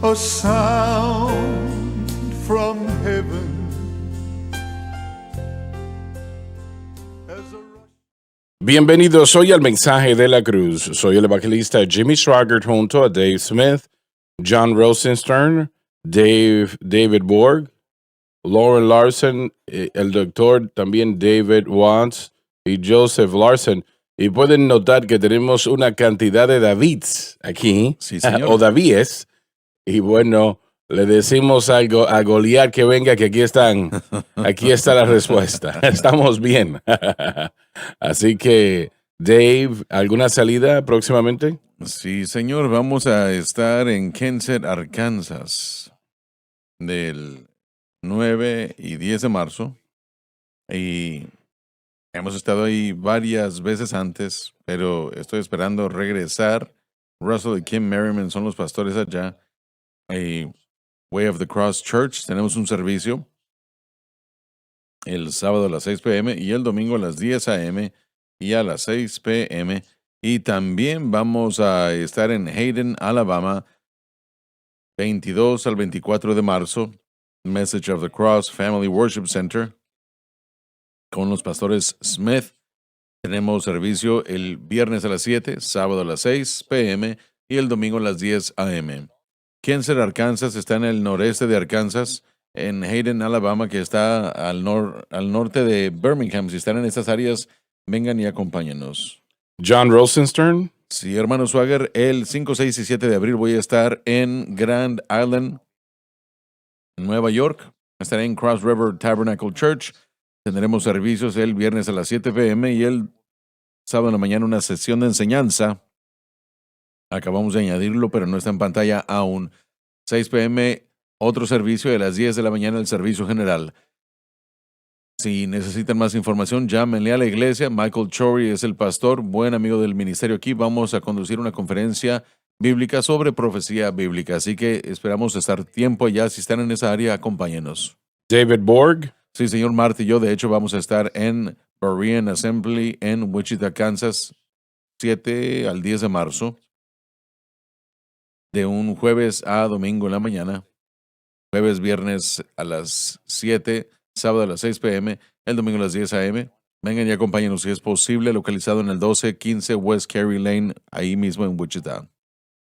a sound from heaven. Bienvenidos hoy al Mensaje de la Cruz. Soy el evangelista Jimmy Swaggart junto a Dave Smith, John Rosenstern, David Borg, Lauren Larson, el doctor también David Watts y Joseph Larson. Y pueden notar que tenemos una cantidad de Davids aquí, Sí, señor. o Davíes. Y bueno, le decimos algo a Goliat que venga, que aquí están. Aquí está la respuesta. Estamos bien. Así que, Dave, ¿alguna salida próximamente? Sí, señor, vamos a estar en Kensett, Arkansas, del 9 y 10 de marzo. Y hemos estado ahí varias veces antes, pero estoy esperando regresar. Russell y Kim Merriman son los pastores allá. Y Way of the Cross Church, tenemos un servicio el sábado a las 6 p.m. y el domingo a las 10 a.m. y a las 6 p.m. Y también vamos a estar en Hayden, Alabama, 22 al 24 de marzo, Message of the Cross Family Worship Center, con los pastores Smith. Tenemos servicio el viernes a las 7, sábado a las 6 p.m. y el domingo a las 10 a.m. Kensett, Arkansas, está en el noreste de Arkansas, en Hayden, Alabama, que está al norte de Birmingham. Si están en estas áreas, vengan y acompáñenos. John Rosenstern. Sí, hermano Swagger, el 5, 6 y 7 de abril voy a estar en Grand Island, Nueva York. Estaré en Cross River Tabernacle Church. Tendremos servicios el viernes a las 7 p.m. y el sábado en la mañana una sesión de enseñanza. Acabamos de añadirlo, pero no está en pantalla aún. 6 p.m. otro servicio y a las 10 de la mañana el servicio general. Si necesitan más información, llámenle a la iglesia. Michael Chory es el pastor, buen amigo del ministerio aquí. Vamos a conducir una conferencia bíblica sobre profecía bíblica. Así que esperamos estar tiempo allá. Si están en esa área, acompáñenos. David Borg. Sí, señor Marta y yo, de hecho, vamos a estar en Berean Assembly en Wichita, Kansas, 7 al 10 de marzo. De un jueves a domingo en la mañana. Jueves, viernes a las 7, sábado a las 6 p.m., el domingo a las 10 a.m. Vengan y acompáñenos si es posible, localizado en el 1215 West Carey Lane, ahí mismo en Wichita.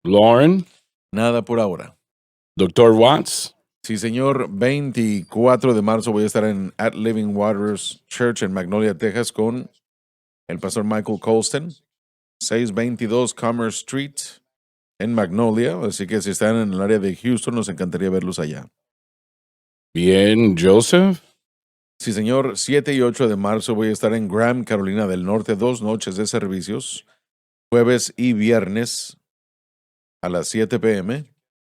Lauren. Nada por ahora. Dr. Watts. Sí, señor. 24 de marzo voy a estar en At Living Waters Church en Magnolia, Texas, con el pastor Michael Colston. 622 Commerce Street en Magnolia. Así que si están en el área de Houston, nos encantaría verlos allá. Bien, Joseph. Sí, señor. 7 y 8 de marzo voy a estar en Graham, Carolina del Norte, 2 noches de servicios, jueves y viernes a las 7 p.m.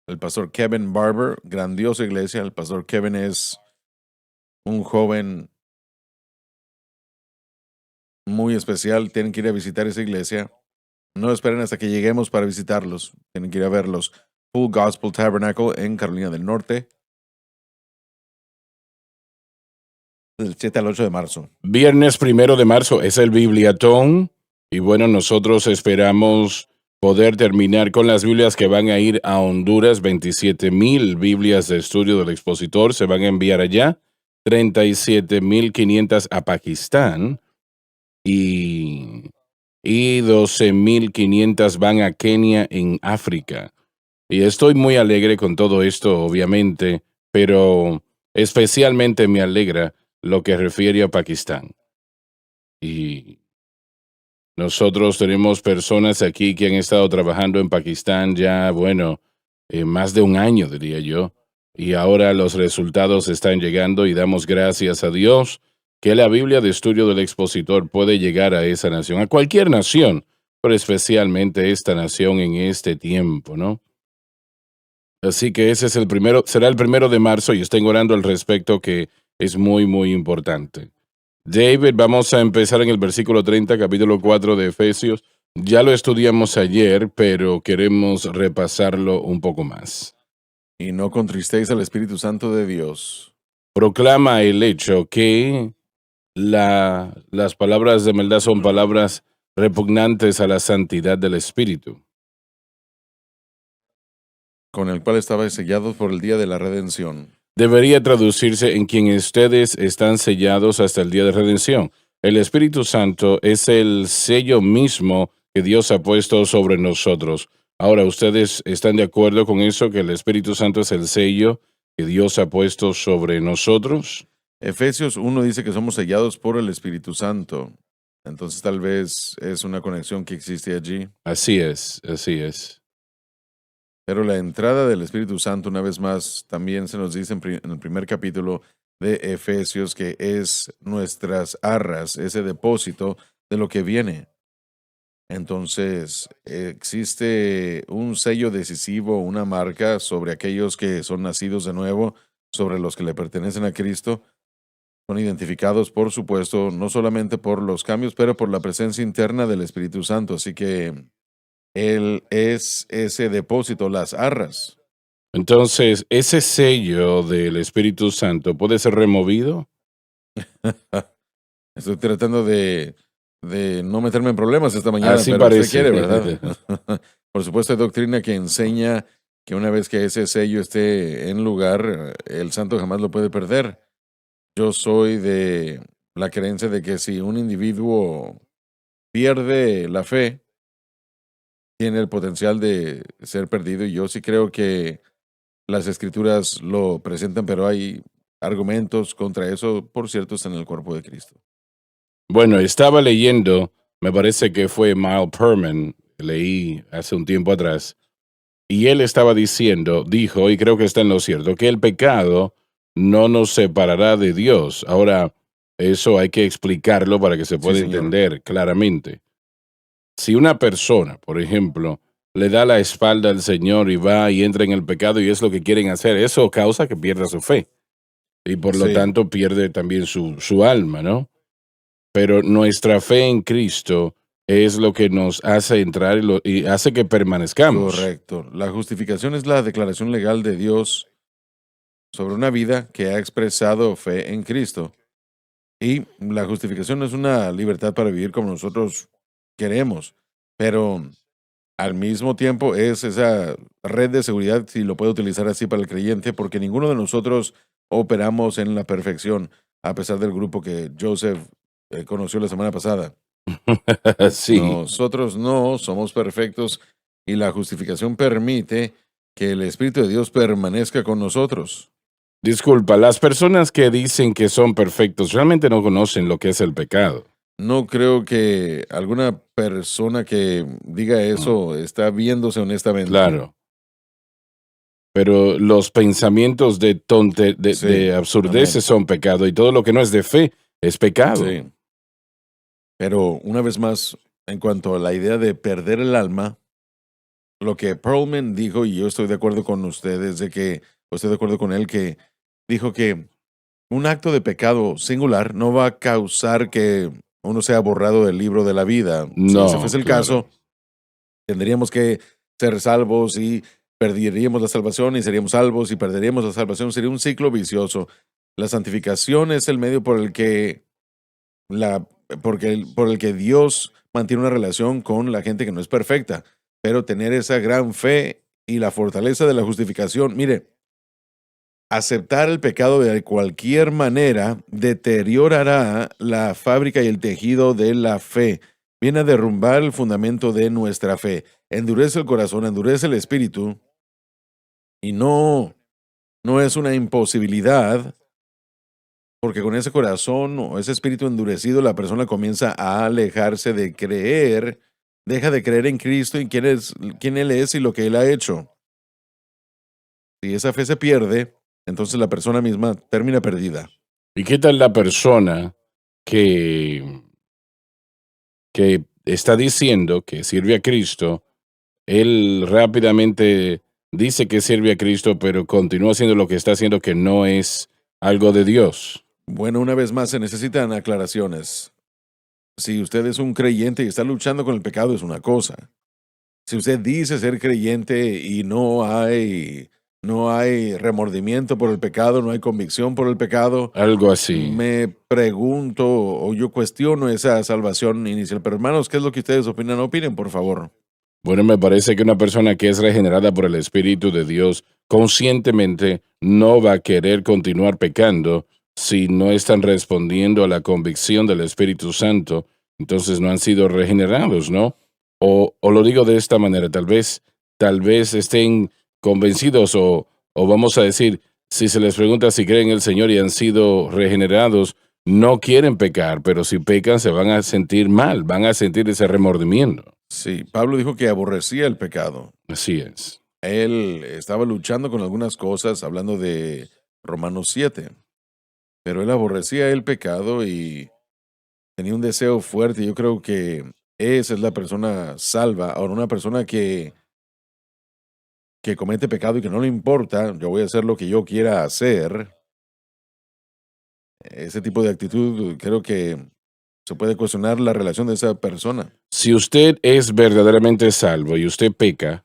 El pastor Kevin Barber, grandiosa iglesia. El pastor Kevin es un joven muy especial. Tienen que ir a visitar esa iglesia. No esperen hasta que lleguemos para visitarlos. Tienen que ir a verlos. Full Gospel Tabernacle en Carolina del Norte, del 7 al 8 de marzo. Viernes 1 de marzo es el Bibliatón. Y bueno, nosotros esperamos poder terminar con las Biblias que van a ir a Honduras. 27,000 Biblias de estudio del expositor se van a enviar allá. 37,500 a Pakistán. Y 12,500 van a Kenia en África. Y estoy muy alegre con todo esto, obviamente, pero especialmente me alegra lo que refiere a Pakistán. Y nosotros tenemos personas aquí que han estado trabajando en Pakistán ya, bueno, más de un año, diría yo. Y ahora los resultados están llegando y damos gracias a Dios que la Biblia de estudio del expositor puede llegar a esa nación, a cualquier nación, pero especialmente esta nación en este tiempo, ¿no? Así que ese es será el 1 de marzo y estoy orando al respecto, que es muy, muy importante. David, vamos a empezar en el versículo 30, capítulo 4 de Efesios. Ya lo estudiamos ayer, pero queremos repasarlo un poco más. Y no contristéis al Espíritu Santo de Dios. Proclama el hecho que las palabras de maldad son palabras repugnantes a la santidad del Espíritu. con el cual estabais sellados por el día de la redención. Debería traducirse en quien ustedes están sellados hasta el día de redención. El Espíritu Santo es el sello mismo que Dios ha puesto sobre nosotros. Ahora, ¿ustedes están de acuerdo con eso, que el Espíritu Santo es el sello que Dios ha puesto sobre nosotros? Efesios 1 dice que somos sellados por el Espíritu Santo. Entonces tal vez es una conexión que existe allí. Así es, así es. Pero la entrada del Espíritu Santo, una vez más, también se nos dice en el primer capítulo de Efesios que es nuestras arras, ese depósito de lo que viene. Entonces, existe un sello decisivo, una marca sobre aquellos que son nacidos de nuevo, sobre los que le pertenecen a Cristo. Son identificados, por supuesto, no solamente por los cambios, pero por la presencia interna del Espíritu Santo. Así que Él es ese depósito, las arras. Entonces, ¿ese sello del Espíritu Santo puede ser removido? Estoy tratando de no meterme en problemas esta mañana, Así pero usted parece. quiere, ¿verdad? Por supuesto, hay doctrina que enseña que una vez que ese sello esté en lugar, el santo jamás lo puede perder. Yo soy de la creencia de que si un individuo pierde la fe, tiene el potencial de ser perdido, y yo sí creo que las escrituras lo presentan, pero hay argumentos contra eso, por cierto, está en el cuerpo de Cristo. Bueno, estaba leyendo, me parece que fue Miles Perman, leí hace un tiempo atrás, y él estaba dijo, y creo que está en lo cierto, que el pecado no nos separará de Dios. Ahora, eso hay que explicarlo para que se pueda señor. entender claramente. Si una persona, por ejemplo, le da la espalda al Señor y va y entra en el pecado y es lo que quieren hacer, eso causa que pierda su fe. Y por lo Sí. tanto pierde también su alma, ¿no? Pero nuestra fe en Cristo es lo que nos hace entrar y hace que permanezcamos. Correcto. La justificación es la declaración legal de Dios sobre una vida que ha expresado fe en Cristo. Y la justificación no es una libertad para vivir como nosotros queremos, pero al mismo tiempo es esa red de seguridad, si lo puede utilizar así para el creyente, porque ninguno de nosotros operamos en la perfección, a pesar del grupo que Joseph conoció la semana pasada. Sí. Nosotros no somos perfectos, y la justificación permite que el Espíritu de Dios permanezca con nosotros. Disculpa, las personas que dicen que son perfectos realmente no conocen lo que es el pecado. No creo que alguna persona que diga eso está viéndose honestamente. Claro. Pero los pensamientos de Sí, de absurdeces son pecado, y todo lo que no es de fe es pecado. Sí. Pero una vez más, en cuanto a la idea de perder el alma, lo que Perlman dijo, y yo estoy de acuerdo con ustedes, estoy de acuerdo con él, que dijo que un acto de pecado singular no va a causar que uno sea borrado del libro de la vida. Si No, ese fuese el claro. caso, tendríamos que ser salvos y perderíamos la salvación, y seríamos salvos y perderíamos la salvación. Sería un ciclo vicioso. La santificación es el medio por el que por el que Dios mantiene una relación con la gente que no es perfecta, pero tener esa gran fe y la fortaleza de la justificación. Mire, aceptar el pecado de cualquier manera deteriorará la fábrica y el tejido de la fe. Viene a derrumbar el fundamento de nuestra fe. Endurece el corazón, endurece el espíritu, y no es una imposibilidad, porque con ese corazón o ese espíritu endurecido, la persona comienza a alejarse de creer, deja de creer en Cristo y quién Él es y lo que Él ha hecho. Si esa fe se pierde, entonces la persona misma termina perdida. ¿Y qué tal la persona que está diciendo que sirve a Cristo? Él rápidamente dice que sirve a Cristo, pero continúa haciendo lo que está haciendo, que no es algo de Dios. Bueno, una vez más se necesitan aclaraciones. Si usted es un creyente y está luchando con el pecado, es una cosa. Si usted dice ser creyente y no hay remordimiento por el pecado, no hay convicción por el pecado, Algo así. me pregunto o yo cuestiono esa salvación inicial. Pero hermanos, ¿qué es lo que ustedes opinan? Opinen, por favor. Bueno, me parece que una persona que es regenerada por el Espíritu de Dios conscientemente no va a querer continuar pecando si no están respondiendo a la convicción del Espíritu Santo, entonces no han sido regenerados, ¿no? O lo digo de esta manera, tal vez estén convencidos o vamos a decir, si se les pregunta si creen en el Señor y han sido regenerados, no quieren pecar, pero si pecan se van a sentir mal, van a sentir ese remordimiento. Sí, Pablo dijo que aborrecía el pecado. Así es. Él estaba luchando con algunas cosas, hablando de Romanos 7, pero él aborrecía el pecado y tenía un deseo fuerte. Yo creo que esa es la persona salva. Ahora, una persona que comete pecado y que no le importa, yo voy a hacer lo que yo quiera hacer, ese tipo de actitud, creo que se puede cuestionar la relación de esa persona. Si usted es verdaderamente salvo y usted peca,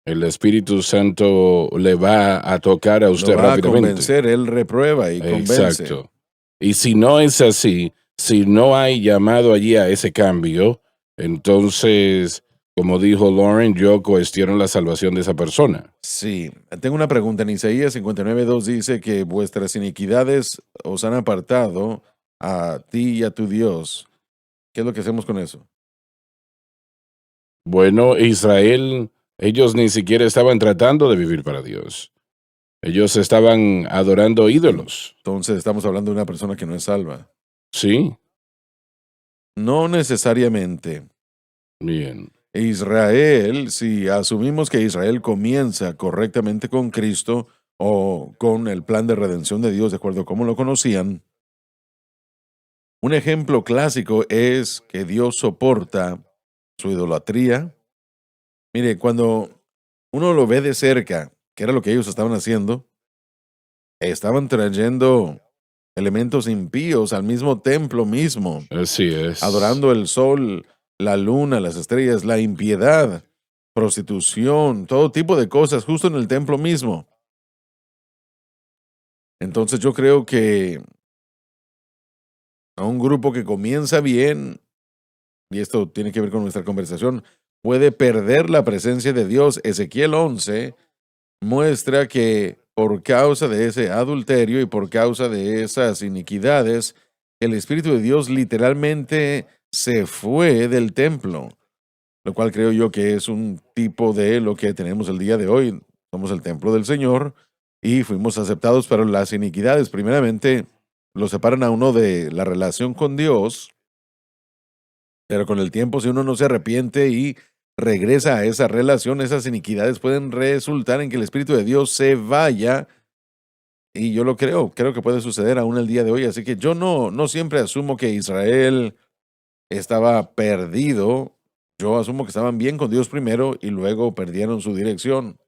el Espíritu Santo le va a tocar a Lo usted va a rápidamente. convencer, él reprueba y convence. Exacto. Y si no es así, si no hay llamado allí a ese cambio, entonces, como dijo Lauren, yo cuestiono la salvación de esa persona. Sí, tengo una pregunta. En Isaías 59:2 dice que vuestras iniquidades os han apartado a ti y a tu Dios. ¿Qué es lo que hacemos con eso? Bueno, Israel, ellos ni siquiera estaban tratando de vivir para Dios. Ellos estaban adorando ídolos. Entonces estamos hablando de una persona que no es salva. Sí, No necesariamente. bien. Israel, si asumimos que Israel comienza correctamente con Cristo o con el plan de redención de Dios, de acuerdo a cómo lo conocían, un ejemplo clásico es que Dios soporta su idolatría. Mire, cuando uno lo ve de cerca, que era lo que ellos estaban haciendo, estaban trayendo elementos impíos al mismo templo mismo, Así es. adorando el sol, la luna, las estrellas, la impiedad, prostitución, todo tipo de cosas justo en el templo mismo. Entonces yo creo que a un grupo que comienza bien, y esto tiene que ver con nuestra conversación, puede perder la presencia de Dios. Ezequiel 11 muestra que por causa de ese adulterio y por causa de esas iniquidades, el Espíritu de Dios literalmente se fue del templo, lo cual creo yo que es un tipo de lo que tenemos el día de hoy. Somos el templo del Señor y fuimos aceptados, pero las iniquidades primeramente lo separan a uno de la relación con Dios, pero con el tiempo si uno no se arrepiente y regresa a esa relación, esas iniquidades pueden resultar en que el Espíritu de Dios se vaya. Y yo lo creo que puede suceder aún el día de hoy. Así que yo no siempre asumo que Israel estaba perdido. Yo asumo que estaban bien con Dios primero y luego perdieron su dirección.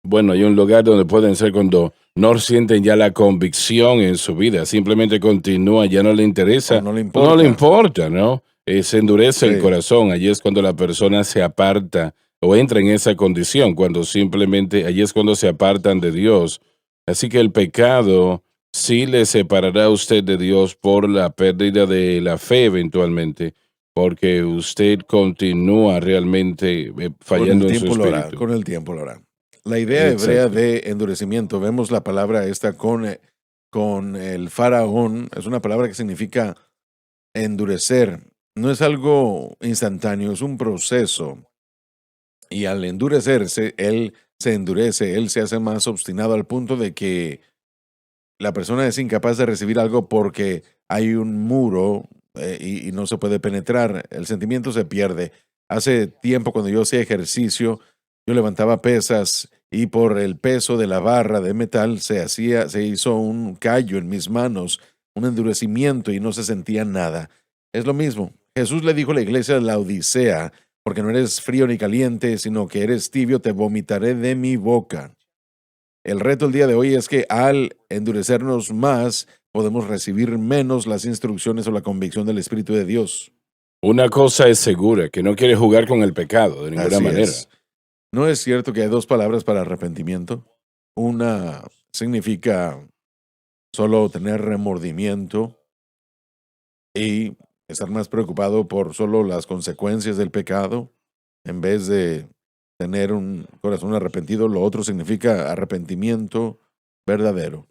Bueno, hay un lugar donde pueden ser cuando no sienten ya la convicción en su vida, simplemente continúa, ya no le O interesa, no le o no le importa. importa, ¿no? Se endurece el Sí, corazón, allí es cuando la persona se aparta o entra en esa condición, cuando simplemente, allí es cuando se apartan de Dios. Así que el pecado sí le separará a usted de Dios por la pérdida de la fe eventualmente, porque usted continúa realmente con el fallando en su tiempo lo hará, espíritu. con el tiempo lo hará. La idea hebrea Exacto. de endurecimiento, vemos la palabra esta con el faraón, es una palabra que significa endurecer. No es algo instantáneo, es un proceso. Y al endurecerse, él se endurece, él se hace más obstinado al punto de que la persona es incapaz de recibir algo porque hay un muro y no se puede penetrar. El sentimiento se pierde. Hace tiempo cuando yo hacía ejercicio, yo levantaba pesas y por el peso de la barra de metal se hizo un callo en mis manos, un endurecimiento y no se sentía nada. Es lo mismo. Jesús le dijo a la iglesia de la Odisea, porque no eres frío ni caliente, sino que eres tibio, te vomitaré de mi boca. El reto el día de hoy es que al endurecernos más, podemos recibir menos las instrucciones o la convicción del Espíritu de Dios. Una cosa es segura, que no quiere jugar con el pecado de ninguna Así manera. es. ¿No es cierto que hay dos palabras para arrepentimiento? Una significa solo tener remordimiento y estar más preocupado por solo las consecuencias del pecado en vez de tener un corazón arrepentido. Lo otro significa arrepentimiento verdadero.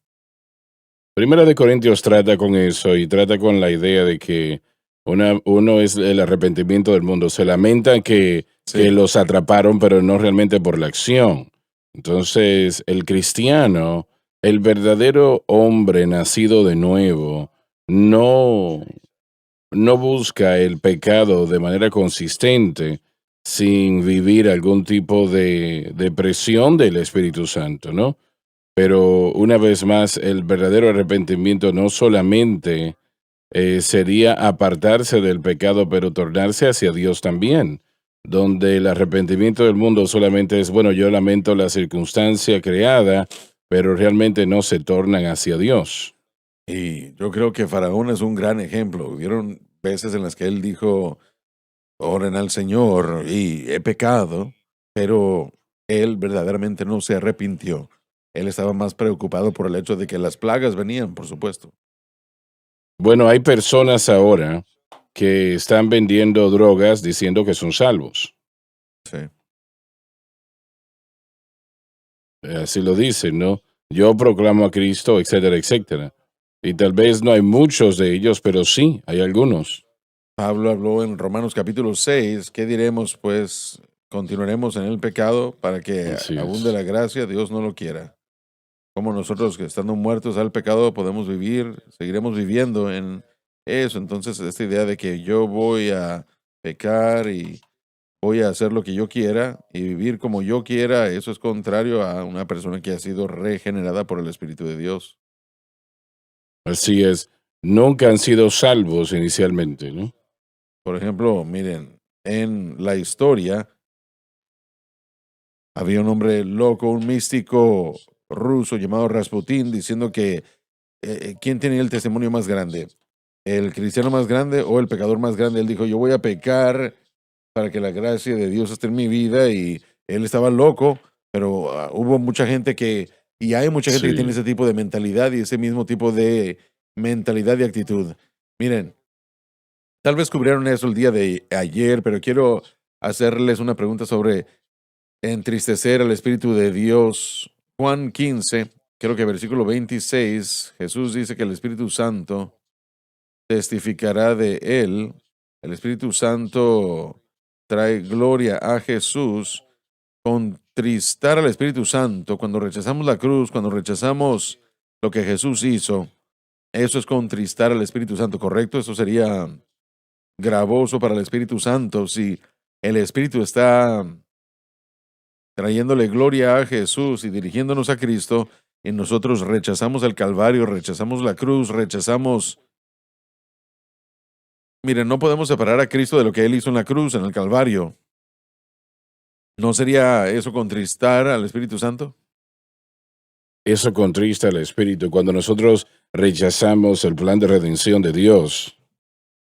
Primera de Corintios trata con eso y trata con la idea de que uno es el arrepentimiento del mundo. Se lamentan que Sí, los atraparon, pero no realmente por la acción. Entonces, el cristiano, el verdadero hombre nacido de nuevo, no, no busca el pecado de manera consistente sin vivir algún tipo de presión del Espíritu Santo, ¿no? Pero una vez más, el verdadero arrepentimiento no solamente sería apartarse del pecado, pero tornarse hacia Dios también, donde el arrepentimiento del mundo solamente es, bueno, yo lamento la circunstancia creada, pero realmente no se tornan hacia Dios. y yo creo que Faraón es un gran ejemplo. Hubieron veces en las que él dijo, oren al Señor y he pecado, pero él verdaderamente no se arrepintió. Él estaba más preocupado por el hecho de que las plagas venían, por supuesto. Bueno, hay personas ahora que están vendiendo drogas diciendo que son salvos. Sí. Así lo dicen, ¿no? Yo proclamo a Cristo, etcétera, etcétera. Y tal vez no hay muchos de ellos, pero sí, hay algunos. Pablo habló en Romanos capítulo 6, ¿qué diremos? Pues continuaremos en el pecado para que Así abunde es. la gracia, Dios no lo quiera. Como nosotros que estando muertos al pecado podemos vivir, seguiremos viviendo en eso. Entonces, esta idea de que yo voy a pecar y voy a hacer lo que yo quiera y vivir como yo quiera, eso es contrario a una persona que ha sido regenerada por el Espíritu de Dios. Así es. Nunca han sido salvos inicialmente, ¿no? Por ejemplo, miren, en la historia había un hombre loco, un místico ruso llamado Rasputín, diciendo que ¿quién tenía el testimonio más grande? ¿El cristiano más grande o el pecador más grande? Él dijo, yo voy a pecar para que la gracia de Dios esté en mi vida, y él estaba loco, pero hubo mucha gente y hay mucha gente que tiene Sí. ese tipo de mentalidad y ese mismo tipo de mentalidad y actitud. Miren, tal vez cubrieron eso el día de ayer, pero quiero hacerles una pregunta sobre entristecer al Espíritu de Dios. Juan 15, creo que versículo 26, Jesús dice que el Espíritu Santo testificará de él. El Espíritu Santo trae gloria a Jesús. Contristar al Espíritu Santo, cuando rechazamos la cruz, cuando rechazamos lo que Jesús hizo, eso es contristar al Espíritu Santo, ¿correcto? Eso sería gravoso para el Espíritu Santo si el Espíritu está trayéndole gloria a Jesús y dirigiéndonos a Cristo, y nosotros rechazamos el Calvario, rechazamos la cruz, rechazamos... Miren, no podemos separar a Cristo de lo que Él hizo en la cruz, en el Calvario. ¿No sería eso contristar al Espíritu Santo? Eso contrista al Espíritu. Cuando nosotros rechazamos el plan de redención de Dios,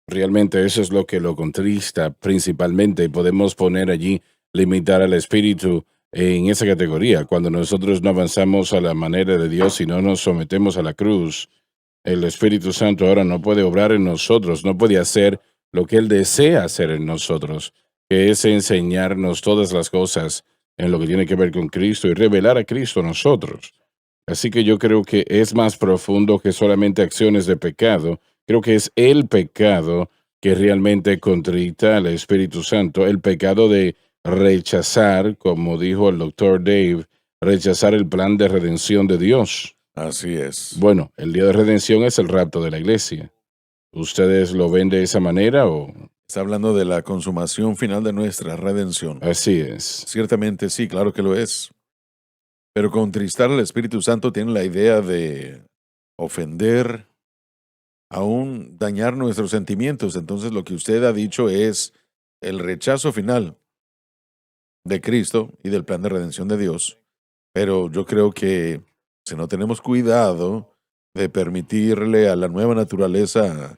realmente eso es lo que lo contrista principalmente. Y podemos poner allí, limitar al Espíritu en esa categoría. Cuando nosotros no avanzamos a la manera de Dios y no nos sometemos a la cruz, el Espíritu Santo ahora no puede obrar en nosotros, no puede hacer lo que Él desea hacer en nosotros, que es enseñarnos todas las cosas en lo que tiene que ver con Cristo y revelar a Cristo a nosotros. Así que yo creo que es más profundo que solamente acciones de pecado. Creo que es el pecado que realmente contrita al Espíritu Santo, el pecado de rechazar, como dijo el doctor Dave, rechazar el plan de redención de Dios. Así es. Bueno, el día de redención es el rapto de la iglesia. ¿Ustedes lo ven de esa manera o...? Está hablando de la consumación final de nuestra redención. Así es. Ciertamente sí, claro que lo es. Pero contristar al Espíritu Santo tiene la idea de ofender, aún dañar nuestros sentimientos. Entonces lo que usted ha dicho es el rechazo final de Cristo y del plan de redención de Dios. Pero yo creo que si no tenemos cuidado de permitirle a la nueva naturaleza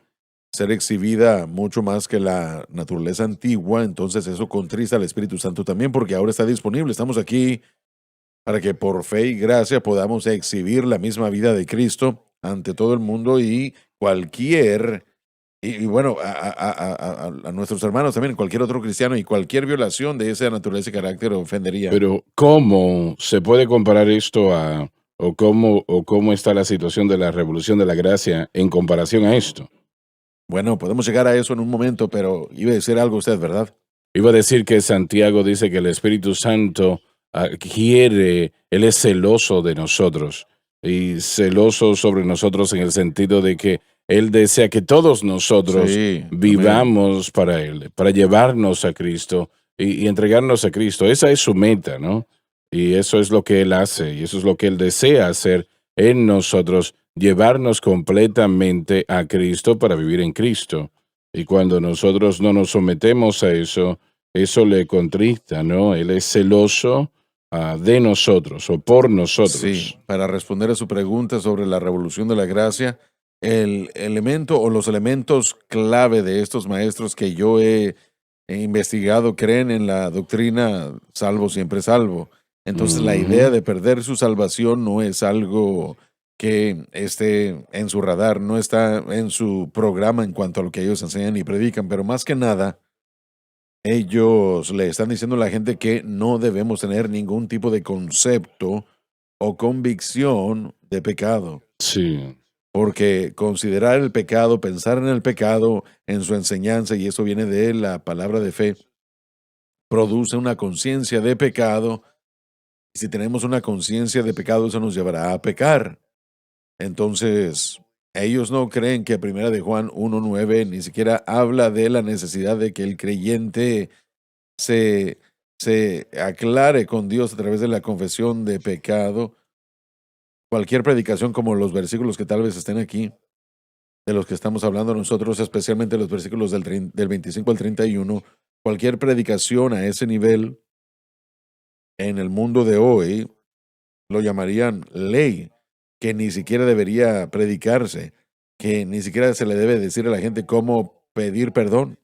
ser exhibida mucho más que la naturaleza antigua, entonces eso contrista al Espíritu Santo también, porque ahora está disponible. Estamos aquí para que por fe y gracia podamos exhibir la misma vida de Cristo ante todo el mundo, y cualquier Y bueno, a nuestros hermanos también, cualquier otro cristiano y cualquier violación de esa naturaleza y carácter ofendería. Pero, ¿cómo se puede comparar esto a, o cómo está la situación de la revolución de la gracia en comparación a esto? Bueno, podemos llegar a eso en un momento, pero iba a decir algo usted, ¿verdad? Iba a decir que Santiago dice que el Espíritu Santo él es celoso de nosotros y celoso sobre nosotros en el sentido de que él desea que todos nosotros Sí, amén. vivamos para él, para llevarnos a Cristo y entregarnos a Cristo. Esa es su meta, ¿no? Y eso es lo que él hace y eso es lo que él desea hacer en nosotros, llevarnos completamente a Cristo para vivir en Cristo. Y cuando nosotros no nos sometemos a eso, eso le contrista, ¿no? Él es celoso de nosotros o por Sí, nosotros. para responder a su pregunta sobre la revolución de la gracia, el elemento o los elementos clave de estos maestros que yo he investigado creen en la doctrina salvo siempre salvo. Entonces la idea Ujú. de perder su salvación no es algo que esté en su radar, no está en su programa en cuanto a lo que ellos enseñan y predican, pero más que nada ellos le están diciendo a la gente que no debemos tener ningún tipo de concepto o convicción de pecado, Sí. porque considerar el pecado, pensar en el pecado, en su enseñanza, y eso viene de la palabra de fe, produce una conciencia de pecado. Y si tenemos una conciencia de pecado, eso nos llevará a pecar. Entonces, ellos no creen que Primera de Juan 1:9 ni siquiera habla de la necesidad de que el creyente se, se aclare con Dios a través de la confesión de pecado. Cualquier predicación como los versículos que tal vez estén aquí, de los que estamos hablando nosotros, especialmente los versículos del 25 al 31, cualquier predicación a ese nivel en el mundo de hoy lo llamarían ley, que ni siquiera debería predicarse, que ni siquiera se le debe decir a la gente cómo pedir perdón.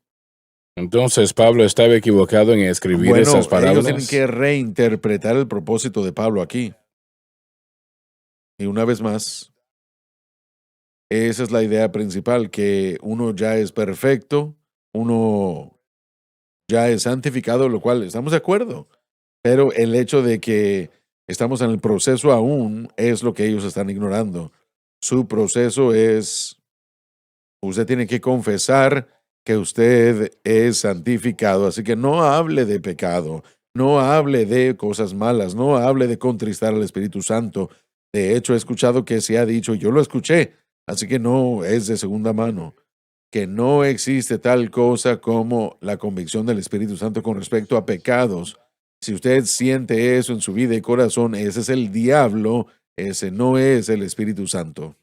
Entonces, Pablo estaba equivocado en escribir esas Bueno, ellos tienen parábolas. que reinterpretar el propósito de Pablo aquí. Y una vez más, esa es la idea principal, que uno ya es perfecto, uno ya es santificado, lo cual estamos de acuerdo, pero el hecho de que estamos en el proceso aún es lo que ellos están ignorando. Su proceso es, usted tiene que confesar que usted es santificado, así que no hable de pecado, no hable de cosas malas, no hable de contristar al Espíritu Santo. De hecho, he escuchado que se ha dicho, yo lo escuché, así que no es de segunda mano, que no existe tal cosa como la convicción del Espíritu Santo con respecto a pecados. Si usted siente eso en su vida y corazón, ese es el diablo, ese no es el Espíritu Santo.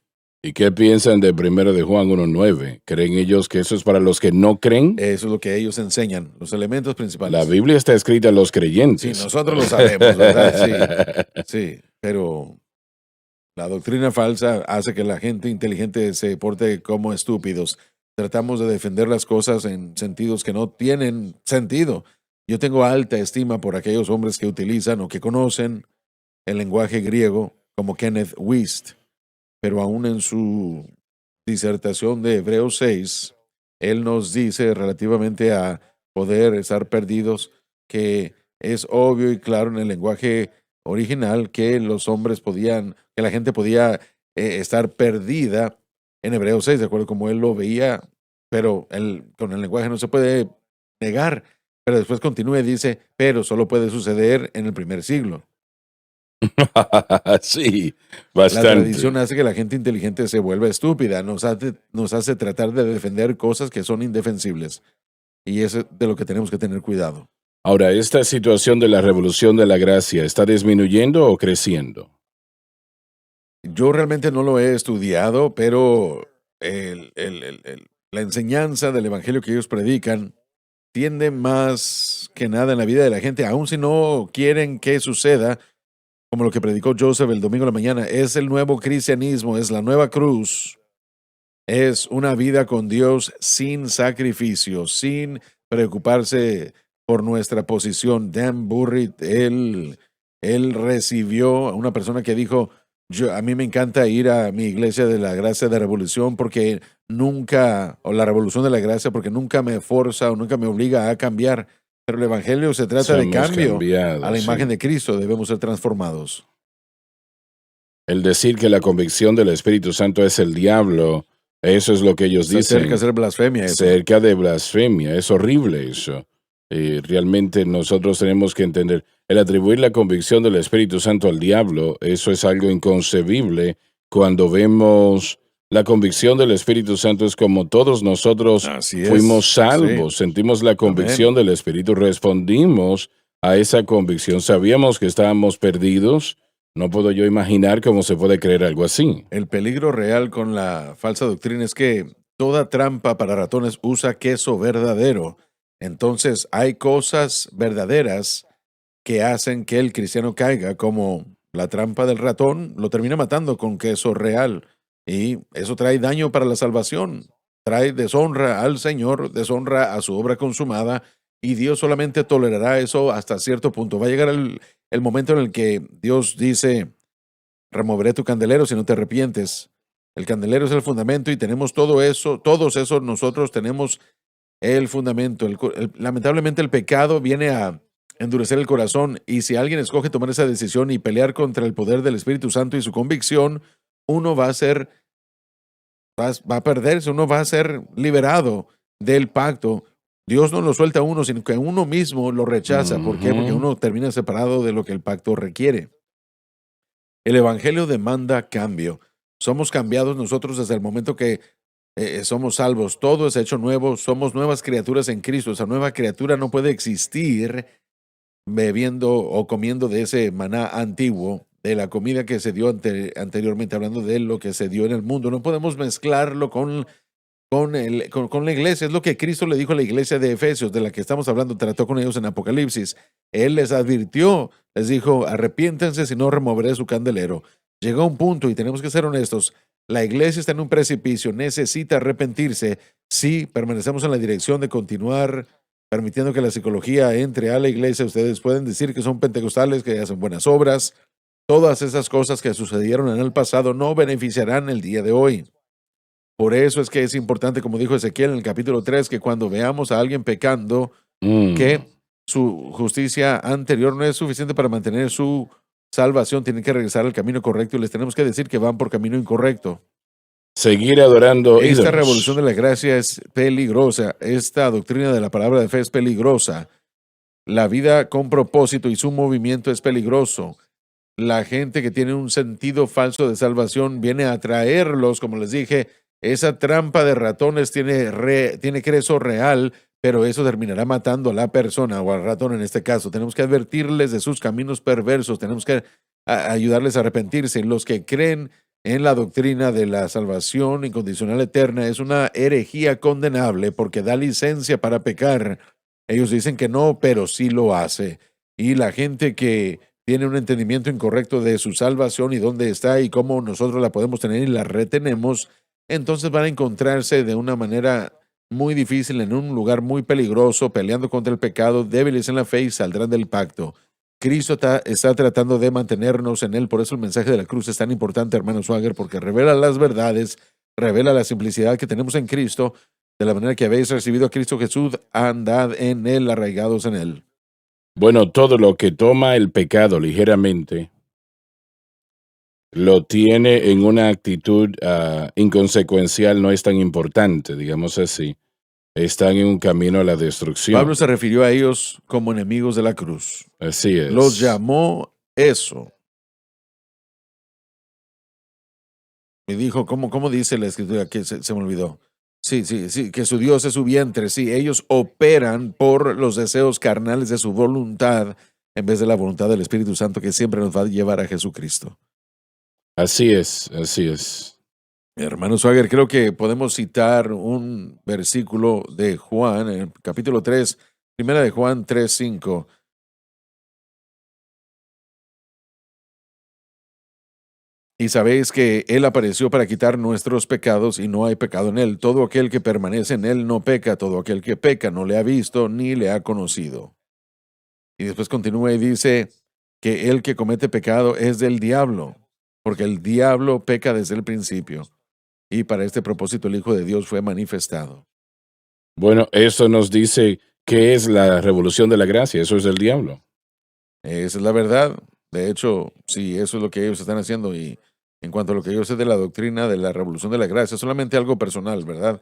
¿Y qué piensan de Primero de Juan 1:9? ¿Creen ellos que eso es para los que no creen? Eso es lo que ellos enseñan, los elementos La principales. Biblia está escrita a los Sí, creyentes. nosotros lo sabemos, ¿verdad? Sí, sí, pero la doctrina falsa hace que la gente inteligente se porte como estúpidos. Tratamos de defender las cosas en sentidos que no tienen sentido. Yo tengo alta estima por aquellos hombres que utilizan o que conocen el lenguaje griego, como Kenneth Wuest, pero aún en su disertación de Hebreos 6, él nos dice relativamente a poder estar perdidos que es obvio y claro en el lenguaje original que los hombres podían, que la gente podía estar perdida en Hebreos 6, de acuerdo como él lo veía, pero con el lenguaje no se puede negar. Pero después continúa y dice, pero solo puede suceder en el primer siglo. Sí, La tradición bastante. hace que la gente inteligente se vuelva estúpida, nos hace tratar de defender cosas que son indefensibles. Y eso es de lo que tenemos que tener cuidado. Ahora, ¿esta situación de la revolución de la gracia está disminuyendo o creciendo? Yo realmente no lo he estudiado, pero la enseñanza del evangelio que ellos predican tiende más que nada en la vida de la gente, aun si no quieren que suceda, como lo que predicó Joseph el domingo de la mañana, es el nuevo cristianismo, es la nueva cruz. Es una vida con Dios sin sacrificio, sin preocuparse por nuestra posición. Dan Burritt, él recibió a una persona que dijo, A mí me encanta ir a mi iglesia de la gracia de revolución porque nunca, o la revolución de la gracia, porque nunca me forza o nunca me obliga a cambiar. Pero el evangelio se trata de Somos cambio a la cambiados, imagen sí. de Cristo. Debemos ser transformados. El decir que la convicción del Espíritu Santo es el diablo, eso es lo que ellos Se acerca a dicen. ser blasfemia eso. Cerca de blasfemia, es horrible eso. Realmente nosotros tenemos que entender, el atribuir la convicción del Espíritu Santo al diablo, eso es algo inconcebible cuando vemos la convicción del Espíritu Santo es como todos nosotros Así es. fuimos Sí. salvos, sentimos la convicción del Espíritu, respondimos a esa convicción, sabíamos que estábamos perdidos, no puedo yo imaginar cómo se puede creer algo así. El peligro real con la falsa doctrina es que toda trampa para ratones usa queso verdadero. Entonces hay cosas verdaderas que hacen que el cristiano caiga, como la trampa del ratón, lo termina matando con queso real. Y eso trae daño para la salvación, trae deshonra al Señor, deshonra a su obra consumada, y Dios solamente tolerará eso hasta cierto punto. Va a llegar el momento en el que Dios dice, removeré tu candelero si no te arrepientes. El candelero es el fundamento y tenemos todo eso, todos esos nosotros tenemos el fundamento. Lamentablemente el pecado viene a endurecer el corazón, y si alguien escoge tomar esa decisión y pelear contra el poder del Espíritu Santo y su convicción, uno va a perderse, uno va a ser liberado del pacto. Dios no lo suelta a uno, sino que uno mismo lo rechaza. ¿Por qué? Porque uno termina separado de lo que el pacto requiere. El Evangelio demanda cambio. Somos cambiados nosotros desde el momento que somos salvos. Todo es hecho nuevo. Somos nuevas criaturas en Cristo. Esa nueva criatura no puede existir bebiendo o comiendo de ese maná antiguo, de la comida que se dio anteriormente, hablando de lo que se dio en el mundo. No podemos mezclarlo con la iglesia. Es lo que Cristo le dijo a la iglesia de Efesios, de la que estamos hablando, trató con ellos en Apocalipsis. Él les advirtió, les dijo, arrepiéntense si no removeré su candelero. Llegó un punto, y tenemos que ser honestos, la iglesia está en un precipicio, necesita arrepentirse si permanecemos en la dirección de continuar permitiendo que la psicología entre a la iglesia. Ustedes pueden decir que son pentecostales, que hacen buenas obras. Todas esas cosas que sucedieron en el pasado no beneficiarán el día de hoy. Por eso es que es importante, como dijo Ezequiel en el capítulo 3, que cuando veamos a alguien pecando, que su justicia anterior no es suficiente para mantener su salvación, tienen que regresar al camino correcto, y les tenemos que decir que van por camino incorrecto. Seguir adorando Esta ídolos. revolución de la gracia es peligrosa. Esta doctrina de la palabra de fe es peligrosa. La vida con propósito y su movimiento es peligroso. La gente que tiene un sentido falso de salvación viene a atraerlos, como les dije. Esa trampa de ratones tiene queso real, pero eso terminará matando a la persona o al ratón en este caso. Tenemos que advertirles de sus caminos perversos, tenemos que ayudarles a arrepentirse. Los que creen en la doctrina de la salvación incondicional eterna es una herejía condenable porque da licencia para pecar. Ellos dicen que no, pero sí lo hace. Y la gente que tiene un entendimiento incorrecto de su salvación y dónde está y cómo nosotros la podemos tener y la retenemos, entonces van a encontrarse de una manera muy difícil en un lugar muy peligroso, peleando contra el pecado, débiles en la fe, y saldrán del pacto. Cristo está tratando de mantenernos en él. Por eso el mensaje de la cruz es tan importante, hermano Swagger, porque revela las verdades, revela la simplicidad que tenemos en Cristo. De la manera que habéis recibido a Cristo Jesús, andad en él, arraigados en él. Bueno, todo lo que toma el pecado ligeramente lo tiene en una actitud inconsecuencial, no es tan importante, digamos así. Están en un camino a la destrucción. Pablo se refirió a ellos como enemigos de la cruz. Así es. Los llamó eso. Y dijo, ¿cómo dice la escritura? Que se me olvidó. Sí, que su Dios es su vientre. Sí, ellos operan por los deseos carnales de su voluntad en vez de la voluntad del Espíritu Santo, que siempre nos va a llevar a Jesucristo. Así es, así es. Hermano Swagger, creo que podemos citar un versículo de Juan, en el capítulo 3, primera de Juan 3:5. Y sabéis que Él apareció para quitar nuestros pecados, y no hay pecado en Él. Todo aquel que permanece en Él no peca. Todo aquel que peca no le ha visto ni le ha conocido. Y después continúa y dice que el que comete pecado es del diablo, porque el diablo peca desde el principio, y para este propósito el Hijo de Dios fue manifestado. Bueno, esto nos dice qué es la revolución de la gracia. Eso es el diablo. Esa es la verdad. De hecho, sí, eso es lo que ellos están haciendo. Y en cuanto a lo que yo sé de la doctrina de la revolución de la gracia, solamente algo personal, ¿verdad?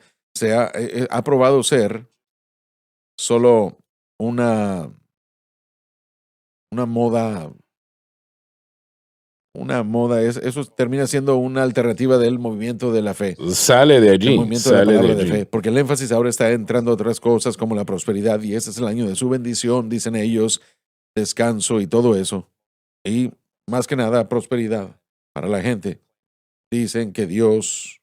Ha probado ser solo una moda. Una moda, eso termina siendo una alternativa del movimiento de la fe, Sale de el allí, movimiento de la sale de palabra de allí. fe, porque el énfasis ahora está entrando a otras cosas como la prosperidad, y este es el año de su bendición, dicen ellos, descanso y todo eso. Y más que nada, prosperidad para la gente. Dicen que Dios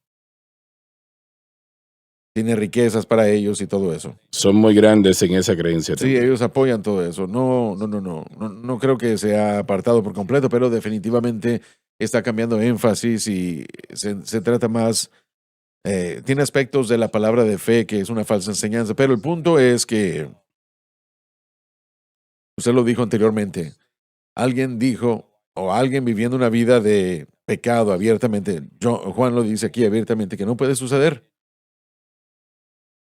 tiene riquezas para ellos y todo eso. Son muy grandes en esa creencia Sí, también. ellos apoyan todo eso. No creo que sea apartado por completo, pero definitivamente está cambiando énfasis y se trata más, tiene aspectos de la palabra de fe que es una falsa enseñanza, pero el punto es que, usted lo dijo anteriormente, alguien dijo, o alguien viviendo una vida de pecado abiertamente, Juan lo dice aquí abiertamente, que no puede suceder.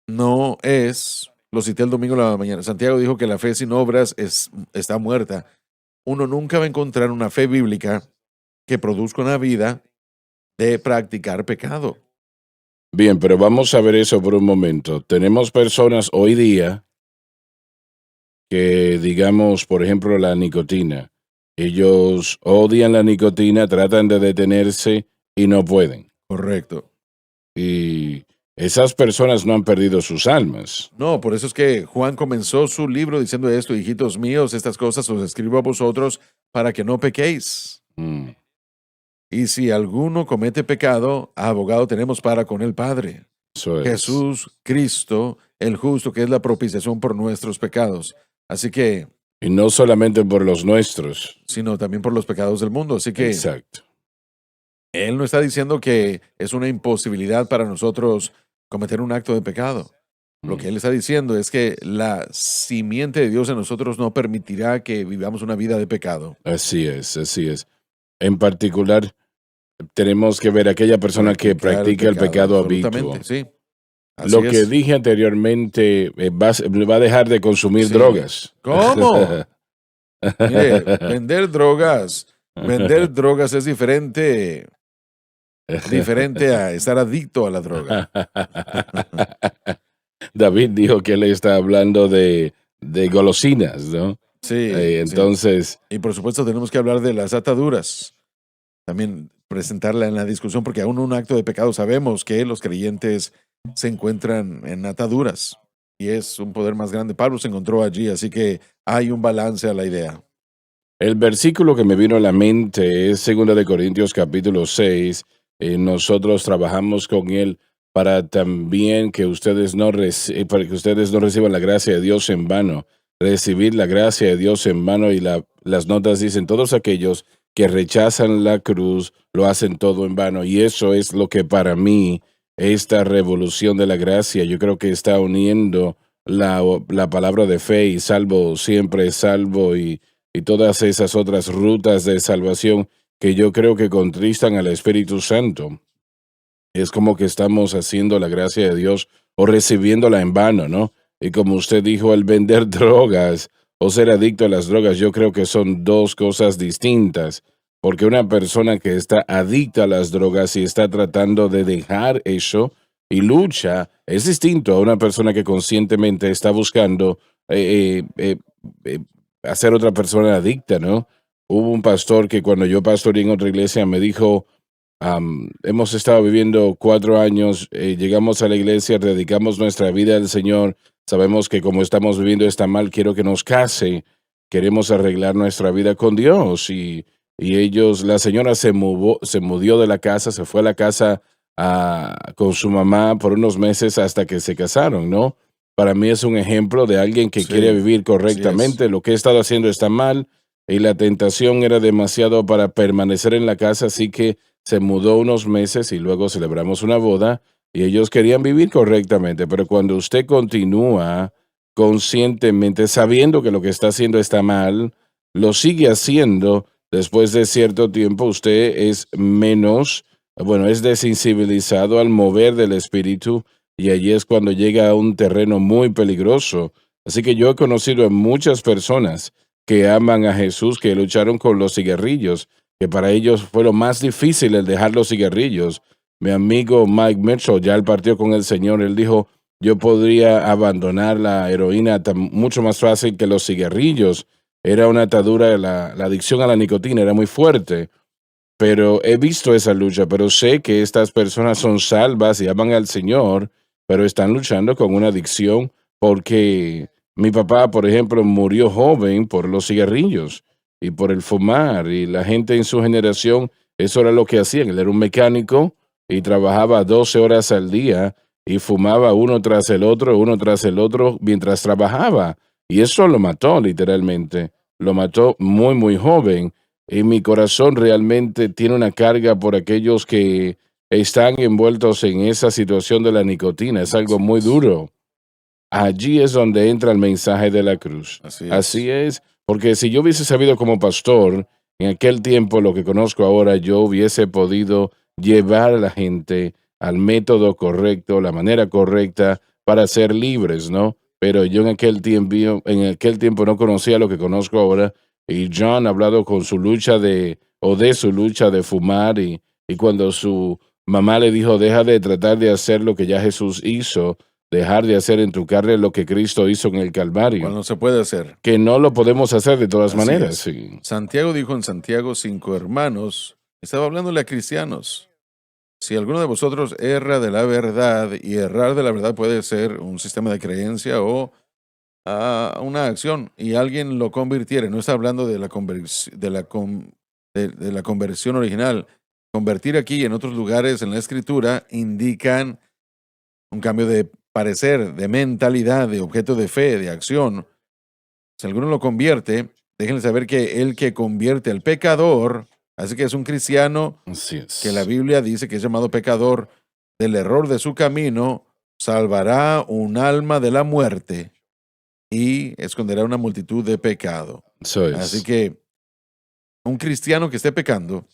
No es, lo cité el domingo en la mañana, Santiago dijo que la fe sin obras está muerta. Uno nunca va a encontrar una fe bíblica que produzca una vida de practicar pecado. Bien, pero vamos a ver eso por un momento. Tenemos personas hoy día que, digamos, por ejemplo, la nicotina. Ellos odian la nicotina, tratan de detenerse y no pueden. Correcto. Y esas personas no han perdido sus almas. No, por eso es que Juan comenzó su libro diciendo esto, hijitos míos, estas cosas os escribo a vosotros para que no pequéis. Mm, Y si alguno comete pecado, abogado tenemos para con el Padre, eso es. Jesús Cristo, el justo, que es la propiciación por nuestros pecados. Así que, Y no solamente por los nuestros. sino también por los pecados del mundo. Así que Exacto. Él no está diciendo que es una imposibilidad para nosotros cometer un acto de pecado. Lo que Él está diciendo es que la simiente de Dios en nosotros no permitirá que vivamos una vida de pecado. Así es, así es. En particular, tenemos que ver a aquella persona que practica el pecado habitual. Absolutamente, sí. Así Lo que es. dije anteriormente, va a dejar de consumir Sí. drogas. ¿Cómo? Mire, vender drogas es diferente a estar adicto a la droga. David dijo que él está hablando de golosinas, ¿no? Sí, sí. Entonces, Y por supuesto tenemos que hablar de las ataduras. También presentarla en la discusión, porque aún un acto de pecado sabemos que los creyentes se encuentran en ataduras y es un poder más grande. Pablo se encontró allí, así que hay un balance a la idea. el versículo que me vino a la mente es 2 de Corintios capítulo 6. Nosotros trabajamos con él para también que ustedes para que ustedes no reciban la gracia de Dios en vano. Recibir la gracia de Dios en vano, y las notas dicen, todos aquellos que rechazan la cruz lo hacen todo en vano. Y eso es lo que para mí, esta revolución de la gracia, yo creo que está uniendo la palabra de fe y salvo siempre salvo, y todas esas otras rutas de salvación que yo creo que contristan al Espíritu Santo. Es como que estamos haciendo la gracia de Dios o recibiéndola en vano, ¿no? Y como usted dijo, el vender drogas o ser adicto a las drogas, yo creo que son dos cosas distintas, porque una persona que está adicta a las drogas y está tratando de dejar eso y lucha, es distinto a una persona que conscientemente está buscando hacer otra persona adicta, ¿no? Hubo un pastor que cuando yo pastoreé en otra iglesia me dijo, hemos estado viviendo 4 años, llegamos a la iglesia, dedicamos nuestra vida al Señor, sabemos que como estamos viviendo está mal, quiero que nos case, queremos arreglar nuestra vida con Dios. Y ellos, la señora se mudó de la casa, se fue a la casa con su mamá por unos meses hasta que se casaron, ¿no? Para mí es un ejemplo de alguien que Sí, quiere vivir correctamente. Lo que he estado haciendo está mal y la tentación era demasiado para permanecer en la casa, así que se mudó unos meses y luego celebramos una boda y ellos querían vivir correctamente. Pero cuando usted continúa conscientemente sabiendo que lo que está haciendo está mal, lo sigue haciendo, después de cierto tiempo usted es menos, bueno, es desensibilizado al mover del espíritu y allí es cuando llega a un terreno muy peligroso. Así que yo he conocido a muchas personas que aman a Jesús, que lucharon con los cigarrillos, que para ellos fue lo más difícil el dejar los cigarrillos. Mi amigo Mike Mitchell, ya él partió con el Señor, él dijo, yo podría abandonar la heroína mucho más fácil que los cigarrillos. Era una atadura, la adicción a la nicotina era muy fuerte, pero he visto esa lucha, pero sé que estas personas son salvas y aman al Señor, pero están luchando con una adicción porque mi papá, por ejemplo, murió joven por los cigarrillos y por el fumar y la gente en su generación, eso era lo que hacían. Él era un mecánico y trabajaba 12 horas al día y fumaba uno tras el otro mientras trabajaba. Y eso lo mató literalmente. Lo mató muy, muy joven. Y mi corazón realmente tiene una carga por aquellos que están envueltos en esa situación de la nicotina. Es algo Así muy es. duro. Allí es donde entra el mensaje de la cruz. Así Así es. es, porque si yo hubiese sabido como pastor en aquel tiempo lo que conozco ahora, yo hubiese podido llevar a la gente al método correcto, la manera correcta para ser libres, ¿no? Pero yo en aquel tiempo no conocía lo que conozco ahora y John ha hablado con su lucha de su lucha de fumar y cuando su mamá le dijo, deja de tratar de hacer lo que ya Jesús hizo, dejar de hacer en tu carne lo que Cristo hizo en el Calvario, Cuando se puede hacer. que no lo podemos hacer de todas Así maneras, es. sí. Santiago dijo en Santiago 5, hermanos, estaba hablándole a cristianos. Si alguno de vosotros erra de la verdad, y errar de la verdad puede ser un sistema de creencia o una acción, y alguien lo convirtiere, no está hablando de de la conversión original. Convertir aquí y en otros lugares en la escritura indican un cambio de parecer, de mentalidad, de objeto de fe, de acción. Si alguno lo convierte, déjenle saber que el que convierte al pecador, así que es un cristiano Así que la es. Biblia dice que es llamado pecador, del error de su camino, salvará un alma de la muerte y esconderá una multitud de pecado. Eso Así es. que un cristiano que esté pecando,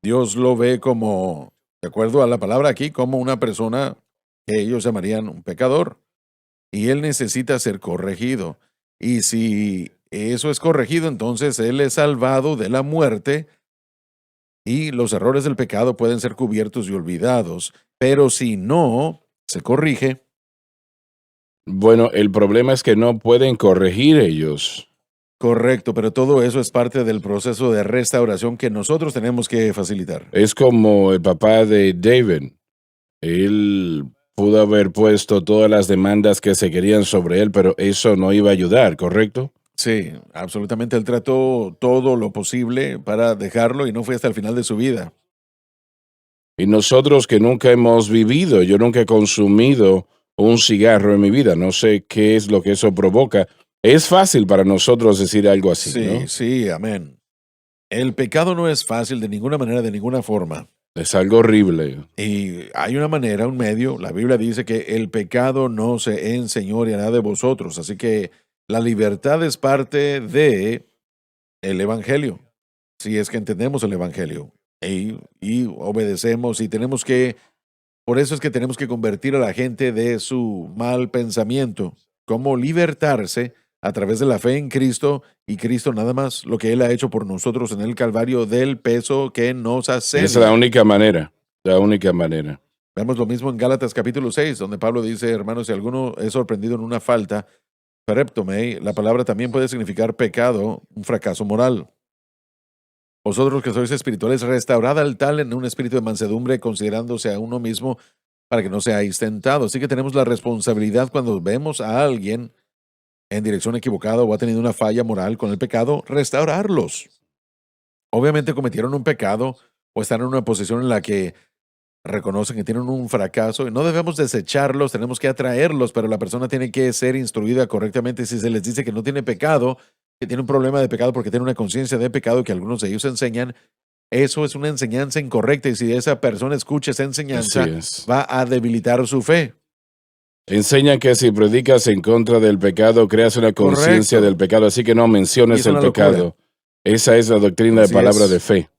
Dios lo ve como, de acuerdo a la palabra aquí, como una persona que ellos llamarían un pecador. Y él necesita ser corregido. Y si eso es corregido, entonces él es salvado de la muerte y los errores del pecado pueden ser cubiertos y olvidados. Pero si no se corrige, Bueno, el problema es que no pueden corregir ellos. correcto, pero todo eso es parte del proceso de restauración que nosotros tenemos que facilitar. Es como el papá de David. Él pudo haber puesto todas las demandas que se querían sobre él, pero eso no iba a ayudar, ¿correcto? Sí, absolutamente. Él trató todo lo posible para dejarlo y no fue hasta el final de su vida. Y nosotros que nunca hemos vivido, yo nunca he consumido un cigarro en mi vida, no sé qué es lo que eso provoca. Es fácil para nosotros decir algo así, Sí, ¿no? sí, amén. El pecado no es fácil de ninguna manera, de ninguna forma. Es algo horrible. Y hay una manera, un medio. La Biblia dice que el pecado no se enseñoreará de vosotros. Así que la libertad es parte de el evangelio. Si es que entendemos el evangelio y obedecemos y tenemos que, por eso es que tenemos que convertir a la gente de su mal pensamiento, cómo libertarse a través de la fe en Cristo y Cristo nada más, lo que Él ha hecho por nosotros en el Calvario del peso que nos Esa es la asedia. única manera, la única manera. Vemos lo mismo en Gálatas capítulo 6, donde Pablo dice, hermanos, si alguno es sorprendido en una falta, pereptomei, la palabra también puede significar pecado, un fracaso moral. Vosotros que sois espirituales, restaurad al tal en un espíritu de mansedumbre, considerándose a uno mismo para que no seáis tentados. Así que tenemos la responsabilidad cuando vemos a alguien en dirección equivocada o ha tenido una falla moral con el pecado, restaurarlos. Obviamente cometieron un pecado o están en una posición en la que reconocen que tienen un fracaso y no debemos desecharlos, tenemos que atraerlos, pero la persona tiene que ser instruida correctamente. Si se les dice que no tiene pecado, que tiene un problema de pecado porque tiene una conciencia de pecado que algunos de ellos enseñan, eso es una enseñanza incorrecta y si esa persona escucha esa Así enseñanza, es. va a debilitar su fe. Enseña que si predicas en contra del pecado, creas una conciencia Correcto. del pecado, así que no Y menciones es el una locura. pecado. Esa es la doctrina de Así palabra es. de fe.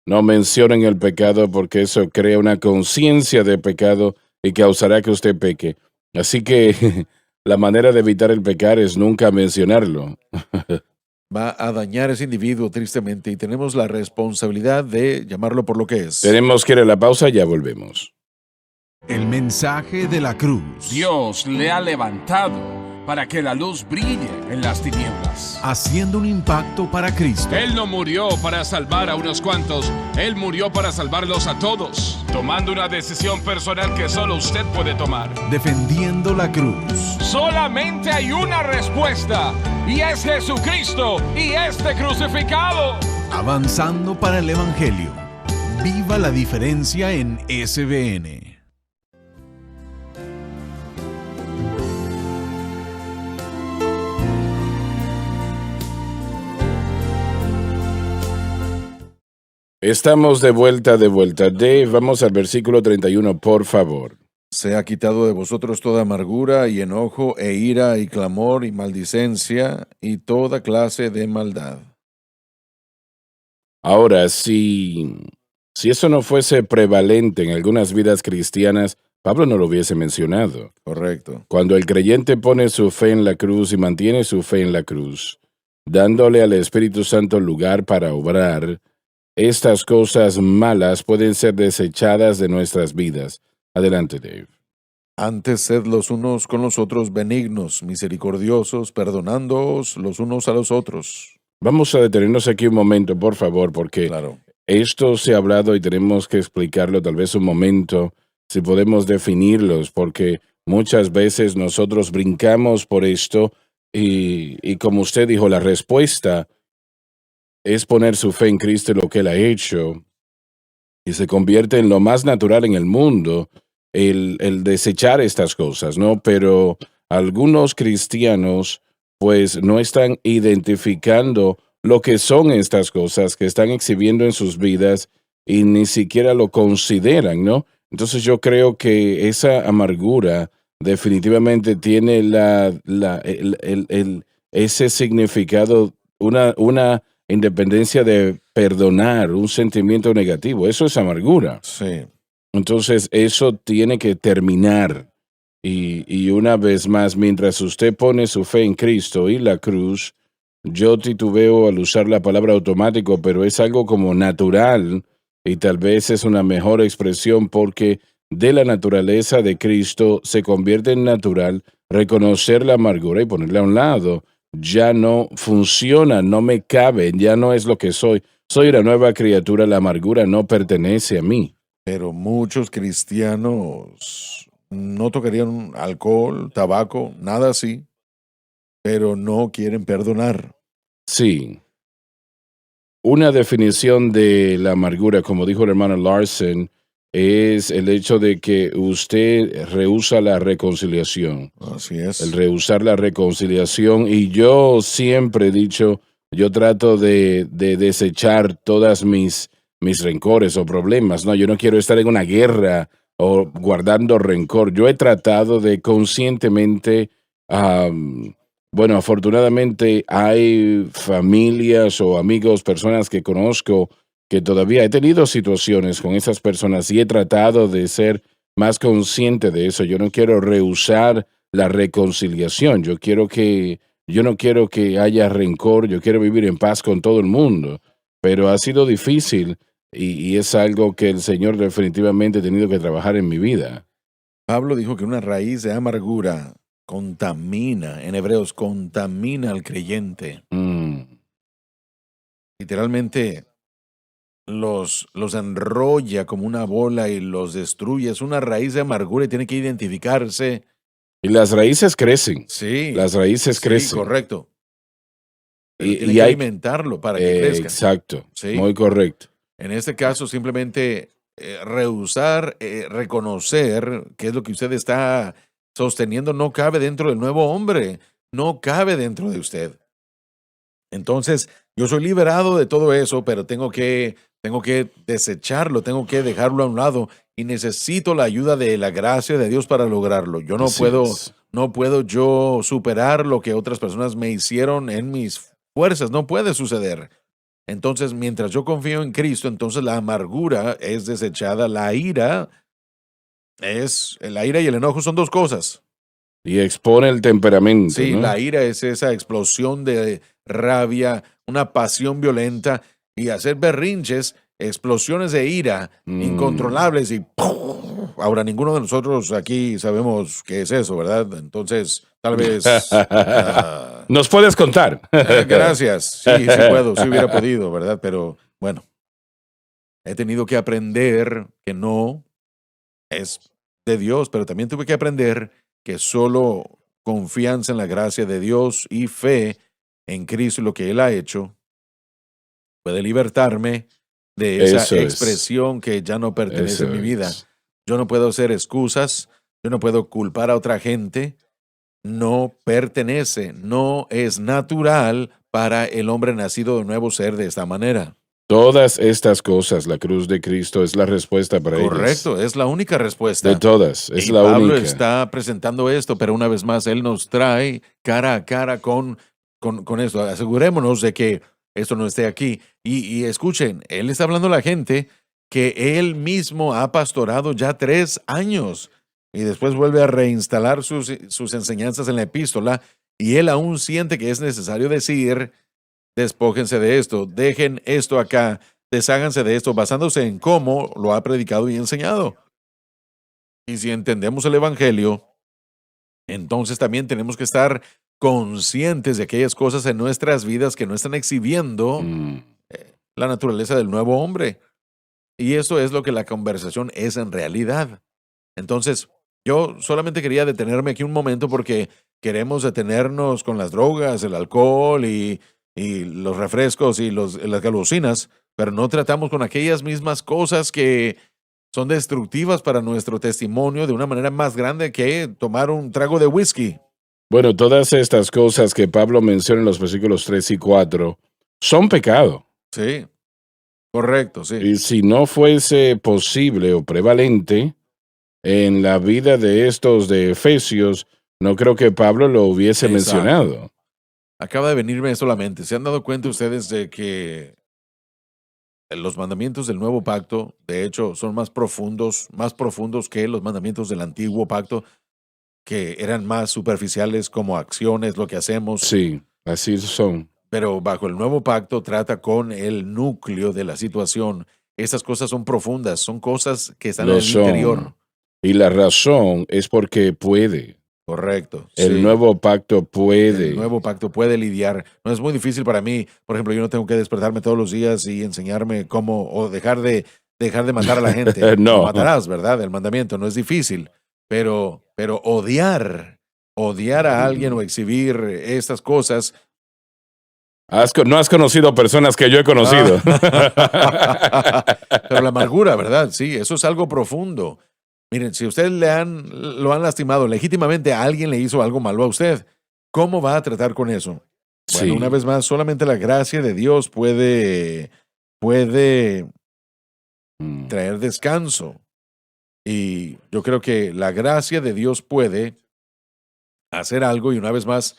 No mencionen el pecado porque eso crea una conciencia de pecado y causará que usted peque. Así que la manera de evitar el pecar es nunca mencionarlo. Va a dañar a ese individuo tristemente y tenemos la responsabilidad de llamarlo por lo que es. Tenemos que ir a la pausa, ya volvemos. El mensaje de la cruz. Dios le ha levantado para que la luz brille en las tinieblas. Haciendo un impacto para Cristo. Él no murió para salvar a unos cuantos, Él murió para salvarlos a todos, tomando una decisión personal que solo usted puede tomar. Defendiendo la cruz. Solamente hay una respuesta, y es Jesucristo y este crucificado. Avanzando para el Evangelio. Viva la diferencia en SBN. Estamos de vuelta. Dave, vamos al versículo 31, por favor. Se ha quitado de vosotros toda amargura y enojo e ira y clamor y maldicencia y toda clase de maldad. Ahora, si eso no fuese prevalente en algunas vidas cristianas, Pablo no lo hubiese mencionado. Correcto. Cuando el creyente pone su fe en la cruz y mantiene su fe en la cruz, dándole al Espíritu Santo lugar para obrar, estas cosas malas pueden ser desechadas de nuestras vidas. Adelante, Dave. Antes sed los unos con los otros benignos, misericordiosos, perdonándoos los unos a los otros. Vamos a detenernos aquí un momento, por favor, porque Claro. esto se ha hablado y tenemos que explicarlo tal vez un momento, si podemos definirlos, porque muchas veces nosotros brincamos por esto y como usted dijo, la respuesta es poner su fe en Cristo y lo que Él ha hecho, y se convierte en lo más natural en el mundo, el desechar estas cosas, ¿no? Pero algunos cristianos, pues, no están identificando lo que son estas cosas que están exhibiendo en sus vidas y ni siquiera lo consideran, ¿no? Entonces yo creo que esa amargura definitivamente tiene ese significado, una independencia de perdonar un sentimiento negativo. Eso es amargura. Sí. Entonces, eso tiene que terminar. Y una vez más, mientras usted pone su fe en Cristo y la cruz, yo titubeo al usar la palabra automático, pero es algo como natural y tal vez es una mejor expresión porque de la naturaleza de Cristo se convierte en natural reconocer la amargura y ponerla a un lado. Ya no funciona, no me cabe, ya no es lo que soy. Soy una nueva criatura, la amargura no pertenece a mí. Pero muchos cristianos no tocarían alcohol, tabaco, nada así, pero no quieren perdonar. Sí. Una definición de la amargura, como dijo el hermano Larson, es el hecho de que usted rehúsa la reconciliación. Así es. El rehusar la reconciliación. Y yo siempre he dicho, yo trato de desechar todas mis rencores o problemas. No, yo no quiero estar en una guerra o guardando rencor. Yo he tratado de conscientemente, bueno, afortunadamente hay familias o amigos, personas que conozco que todavía he tenido situaciones con esas personas y he tratado de ser más consciente de eso. Yo no quiero rehusar la reconciliación. Yo no quiero que haya rencor. Yo quiero vivir en paz con todo el mundo. Pero ha sido difícil y es algo que el Señor definitivamente ha tenido que trabajar en mi vida. Pablo dijo que una raíz de amargura contamina, en hebreos, contamina al creyente. Literalmente los enrolla como una bola y los destruye. Es una raíz de amargura y tiene que identificarse. Y las raíces crecen. Sí. Las raíces Sí, crecen. correcto. Pero Y tiene que hay alimentarlo para que crezca. Exacto. Sí. Muy correcto. En este caso, simplemente rehusar, reconocer qué es lo que usted está sosteniendo no cabe dentro del nuevo hombre, no cabe dentro de usted. Entonces, yo soy liberado de todo eso, pero tengo que desecharlo, tengo que dejarlo a un lado y necesito la ayuda de la gracia de Dios para lograrlo. Yo no Así puedo, es. no puedo yo superar lo que otras personas me hicieron en mis fuerzas, no puede suceder. Entonces, mientras yo confío en Cristo, entonces la amargura es desechada. La ira y el enojo son dos cosas. Y expone el temperamento, Sí, ¿no? la ira es esa explosión de rabia, una pasión violenta y hacer berrinches, explosiones de ira incontrolables y ¡pum! Ahora ninguno de nosotros aquí sabemos qué es eso, ¿verdad? Entonces, tal vez... ¿Nos puedes contar? gracias. Sí, sí puedo, sí hubiera podido, ¿verdad? Pero bueno, he tenido que aprender que no es de Dios, pero también tuve que aprender que solo confianza en la gracia de Dios y fe en Cristo y lo que Él ha hecho puede libertarme de esa Eso es. expresión que ya no pertenece Eso a mi vida. es. Yo no puedo hacer excusas, yo no puedo culpar a otra gente, no pertenece, no es natural para el hombre nacido de nuevo ser de esta manera. Todas estas cosas, la cruz de Cristo es la respuesta para ellas. Correcto, es la única respuesta. De todas, es y la Pablo única. está presentando esto, pero una vez más, él nos trae cara a cara con esto. Asegurémonos de que esto no esté aquí. Y escuchen, él está hablando a la gente que él mismo ha pastorado ya 3 años y después vuelve a reinstalar sus enseñanzas en la epístola y él aún siente que es necesario decir, despójense de esto, dejen esto acá, desháganse de esto, basándose en cómo lo ha predicado y enseñado. Y si entendemos el Evangelio, entonces también tenemos que estar conscientes de aquellas cosas en nuestras vidas que no están exhibiendo la naturaleza del nuevo hombre. Y eso es lo que la conversación es en realidad. Entonces, yo solamente quería detenerme aquí un momento porque queremos detenernos con las drogas, el alcohol y los refrescos y las golosinas, pero no tratamos con aquellas mismas cosas que son destructivas para nuestro testimonio de una manera más grande que tomar un trago de whisky. Bueno, todas estas cosas que Pablo menciona en los versículos 3 y 4 son pecado. Sí, correcto, sí. Y si no fuese posible o prevalente en la vida de estos de Efesios, no creo que Pablo lo hubiese Exacto. mencionado. Acaba de venirme eso a la mente. ¿Se han dado cuenta ustedes de que los mandamientos del nuevo pacto, de hecho, son más profundos que los mandamientos del antiguo pacto, que eran más superficiales como acciones, lo que hacemos? Sí, así son. Pero bajo el nuevo pacto trata con el núcleo de la situación. Estas cosas son profundas, son cosas que están en Lo el son. interior. Y la razón es porque puede. Correcto. El sí. nuevo pacto puede. El nuevo pacto puede lidiar. No es muy difícil para mí. Por ejemplo, yo no tengo que despertarme todos los días y enseñarme cómo o dejar de matar a la gente. No. No matarás, ¿verdad? El mandamiento no es difícil. Pero odiar a alguien o exhibir estas cosas. No has conocido personas que yo he conocido. Pero la amargura, ¿verdad? Sí, eso es algo profundo. Miren, si usted lo han lastimado legítimamente, alguien le hizo algo malo a usted, ¿cómo va a tratar con eso? Bueno, Sí. una vez más, solamente la gracia de Dios puede traer descanso. Y yo creo que la gracia de Dios puede hacer algo, y una vez más,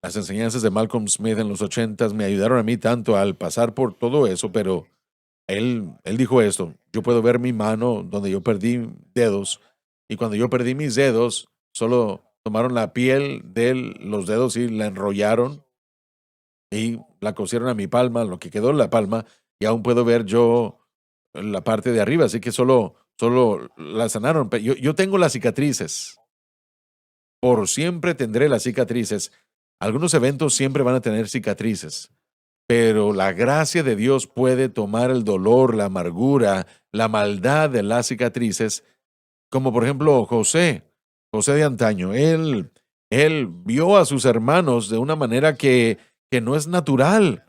las enseñanzas de Malcolm Smith en los 80s me ayudaron a mí tanto al pasar por todo eso, pero él dijo esto: yo puedo ver mi mano donde yo perdí dedos, y cuando yo perdí mis dedos, solo tomaron la piel de los dedos y la enrollaron y la cosieron a mi palma, lo que quedó en la palma, y aún puedo ver yo la parte de arriba, así que solo la sanaron. Yo tengo las cicatrices. Por siempre tendré las cicatrices. Algunos eventos siempre van a tener cicatrices, pero la gracia de Dios puede tomar el dolor, la amargura, la maldad de las cicatrices, como por ejemplo José de antaño. Él vio a sus hermanos de una manera que no es natural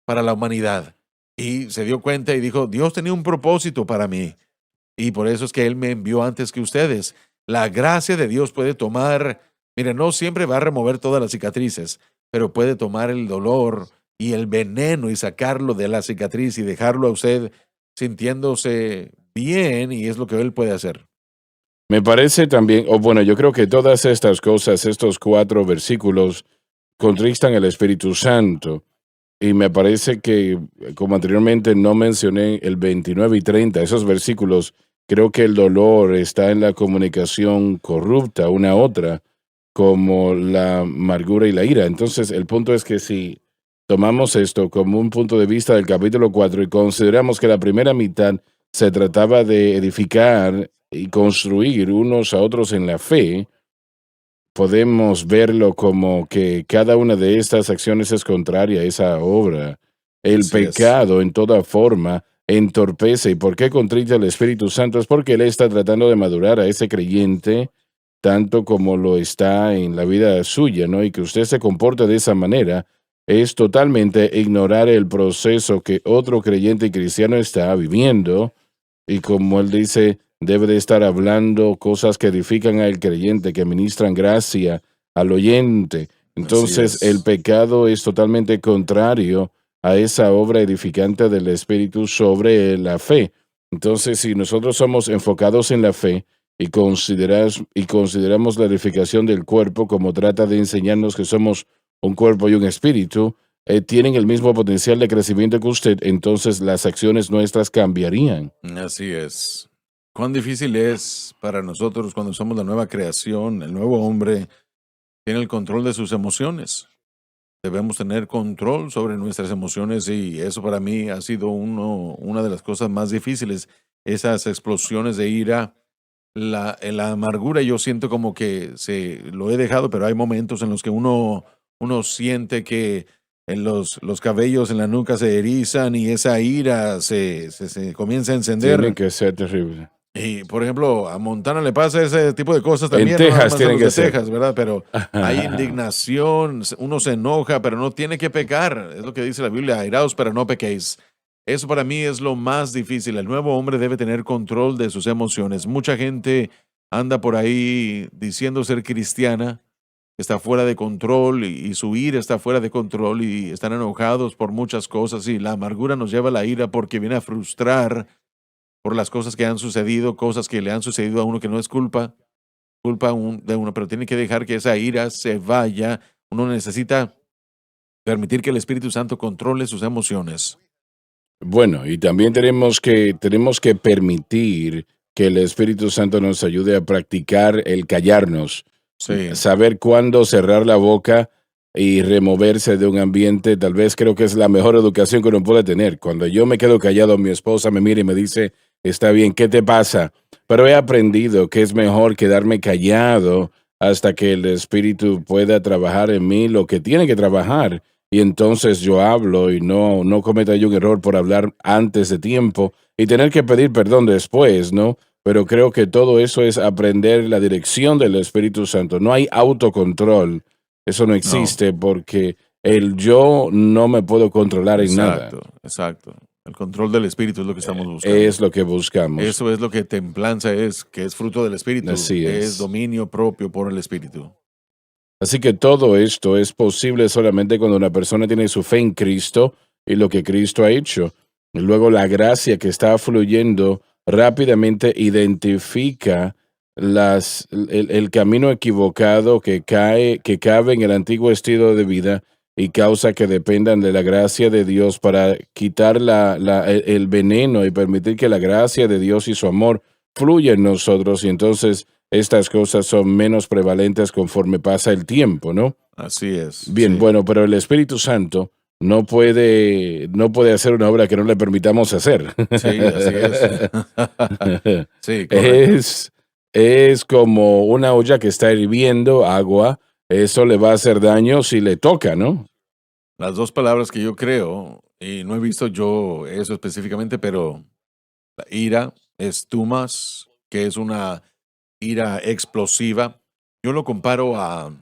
para la humanidad, y se dio cuenta y dijo: Dios tenía un propósito para mí, y por eso es que Él me envió antes que ustedes. La gracia de Dios puede tomar, mire, no siempre va a remover todas las cicatrices, pero puede tomar el dolor y el veneno y sacarlo de la cicatriz y dejarlo a usted sintiéndose bien, y es lo que Él puede hacer. Me parece también, yo creo que todas estas cosas, estos 4 versículos, contristan el Espíritu Santo. Y me parece que, como anteriormente no mencioné el 29 y 30, esos versículos, creo que el dolor está en la comunicación corrupta una a otra, como la amargura y la ira. Entonces, el punto es que si tomamos esto como un punto de vista del capítulo 4 y consideramos que la primera mitad se trataba de edificar y construir unos a otros en la fe, podemos verlo como que cada una de estas acciones es contraria a esa obra. El Así es. pecado en toda forma entorpece. ¿Y por qué contrita el Espíritu Santo? Es porque Él está tratando de madurar a ese creyente tanto como lo está en la vida suya, ¿no? Y que usted se comporte de esa manera es totalmente ignorar el proceso que otro creyente y cristiano está viviendo y como él dice, debe de estar hablando cosas que edifican al creyente, que ministran gracia al oyente. Así Entonces, el es. pecado es totalmente contrario a esa obra edificante del Espíritu sobre la fe. Entonces, si nosotros somos enfocados en la fe y consideramos la edificación del cuerpo como trata de enseñarnos que somos un cuerpo y un espíritu, tienen el mismo potencial de crecimiento que usted, entonces las acciones nuestras cambiarían. Así es. Cuán difícil es para nosotros cuando somos la nueva creación, el nuevo hombre, tiene el control de sus emociones. Debemos tener control sobre nuestras emociones y eso para mí ha sido una de las cosas más difíciles. Esas explosiones de ira, la amargura, yo siento como que lo he dejado, pero hay momentos en los que uno siente que los cabellos en la nuca se erizan y esa ira se comienza a Tiene encender. que ser terrible. Y, por ejemplo, a Montana le pasa ese tipo de cosas En también, no nada Texas más a tiene los que de ser. Texas, ¿verdad? Pero hay indignación, uno se enoja, pero no tiene que pecar. Es lo que dice la Biblia, airaos, pero no pequéis. Eso para mí es lo más difícil. El nuevo hombre debe tener control de sus emociones. Mucha gente anda por ahí diciendo ser cristiana, está fuera de control y su ira está fuera de control y están enojados por muchas cosas y la amargura nos lleva a la ira porque viene a frustrar por las cosas que han sucedido, cosas que le han sucedido a uno que no es de uno, pero tiene que dejar que esa ira se vaya. Uno necesita permitir que el Espíritu Santo controle sus emociones. Bueno, y también tenemos que permitir que el Espíritu Santo nos ayude a practicar el callarnos, Sí, saber cuándo cerrar la boca y removerse de un ambiente. Tal vez creo que es la mejor educación que uno puede tener. Cuando yo me quedo callado, mi esposa me mira y me dice, está bien, ¿qué te pasa? Pero he aprendido que es mejor quedarme callado hasta que el Espíritu pueda trabajar en mí lo que tiene que trabajar. Y entonces yo hablo y no cometa yo un error por hablar antes de tiempo y tener que pedir perdón después, ¿no? Pero creo que todo eso es aprender la dirección del Espíritu Santo. No hay autocontrol. Eso no no, existe porque el yo no me puedo controlar en nada. exacto, exacto. El control del Espíritu es lo que estamos Es buscando. lo que buscamos. Eso es lo que templanza es, que es fruto del Espíritu, Así es es. dominio propio por el Espíritu. Así que todo esto es posible solamente cuando una persona tiene su fe en Cristo y lo que Cristo ha hecho. Y luego la gracia que está fluyendo rápidamente identifica el camino equivocado que cabe en el antiguo estilo de vida y causa que dependan de la gracia de Dios para quitar el veneno y permitir que la gracia de Dios y su amor fluya en nosotros. Y entonces estas cosas son menos prevalentes conforme pasa el tiempo, ¿no? Así es, Bien, sí, bueno, pero el Espíritu Santo no puede hacer una obra que no le permitamos hacer. sí, así es. Sí, correcto. es, es como una olla que está hirviendo agua, eso le va a hacer daño si le toca, ¿no? Las dos palabras que yo creo, y no he visto yo eso específicamente, pero la ira, estumas, que es una ira explosiva, yo lo comparo a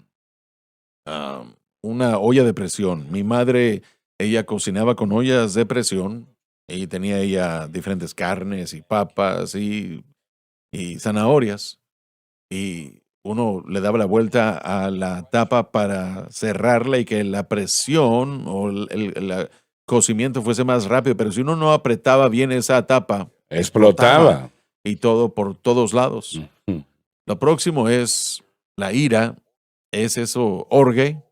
una olla de presión. Mi madre, ella cocinaba con ollas de presión y tenía ella diferentes carnes y papas y zanahorias. Y uno le daba la vuelta a la tapa para cerrarla y que la presión o el cocimiento fuese más rápido, pero si uno no apretaba bien esa tapa, explotaba Explotaba. y todo por todos lados. Ujú. Lo próximo es la ira, es eso orgue,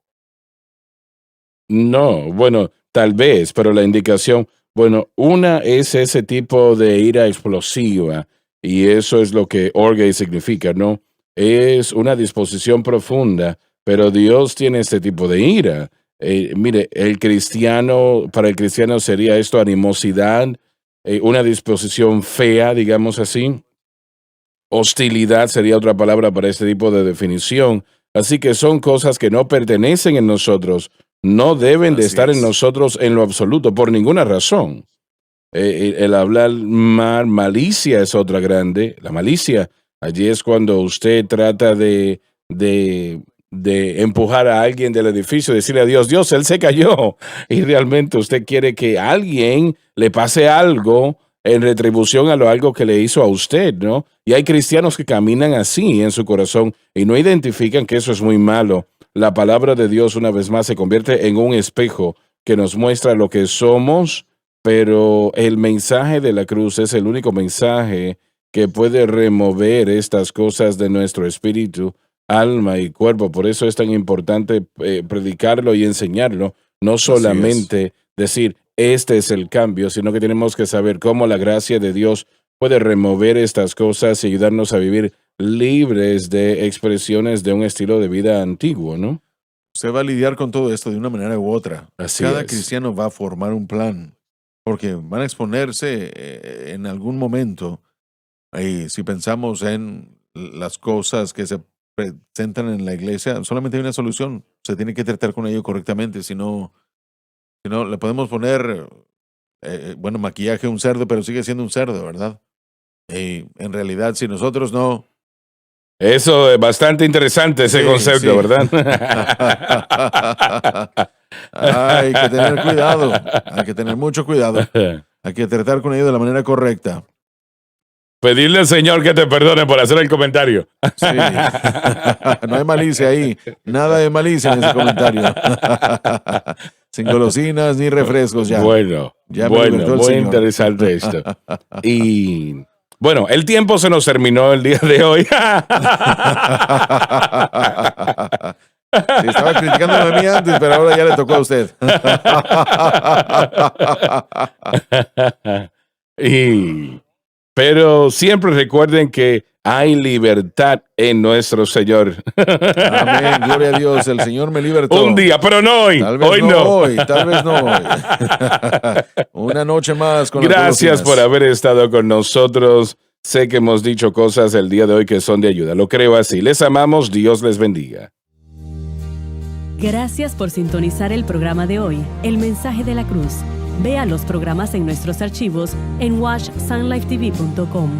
No, bueno, tal vez, pero la indicación, bueno, una es ese tipo de ira explosiva, y eso es lo que orge significa, ¿no? Es una disposición profunda, pero Dios tiene este tipo de ira. Mire, para el cristiano sería esto animosidad, una disposición fea, digamos así. Hostilidad sería otra palabra para este tipo de definición. Así que son cosas que no pertenecen en nosotros, no deben de Así estar en es. nosotros en lo absoluto, por ninguna razón. El hablar mal, malicia es otra grande. La malicia, allí es cuando usted trata de empujar a alguien del edificio, decirle a Dios, Dios, él se cayó. Y realmente usted quiere que a alguien le pase algo en retribución a lo algo que le hizo a usted, ¿no? Y hay cristianos que caminan así en su corazón y no identifican que eso es muy malo. La palabra de Dios, una vez más, se convierte en un espejo que nos muestra lo que somos, pero el mensaje de la cruz es el único mensaje que puede remover estas cosas de nuestro espíritu, alma y cuerpo. Por eso es tan importante predicarlo y enseñarlo, no Así es. solamente decir, este es el cambio, sino que tenemos que saber cómo la gracia de Dios puede remover estas cosas y ayudarnos a vivir libres de expresiones de un estilo de vida antiguo, ¿no? Usted va a lidiar con todo esto de una manera u otra. Así Cada es. cristiano va a formar un plan, porque van a exponerse en algún momento. Y si pensamos en las cosas que se presentan en la iglesia, solamente hay una solución. Se tiene que tratar con ello correctamente, si no le podemos poner, bueno, maquillaje a un cerdo, pero sigue siendo un cerdo, ¿verdad? Y en realidad, si nosotros no... Eso es bastante interesante ese Sí, concepto, sí. ¿verdad? Hay que tener cuidado, hay que tener mucho cuidado. Hay que tratar con ello de la manera correcta. Pedirle al Señor que te perdone por hacer el comentario. Sí. No hay malicia ahí. Nada de malicia en ese comentario. Sin golosinas ni refrescos ya. Bueno, Ya me libertó el muy Señor. interesante esto. Y bueno, el tiempo se nos terminó el día de hoy. Sí, estaba criticándome a mí antes, pero ahora ya le tocó a usted. Pero siempre recuerden que hay libertad en nuestro Señor. Amén, gloria a Dios. El Señor me libertó. Un día, pero no hoy. Tal vez Hoy no no. hoy, tal vez no hoy. Una noche más con las Gracias por golosinas. haber estado con nosotros. Sé que hemos dicho cosas el día de hoy que son de ayuda. Lo creo así. Les amamos. Dios les bendiga. Gracias por sintonizar el programa de hoy, El Mensaje de la Cruz. Vea los programas en nuestros archivos en watchsunlifetv.com.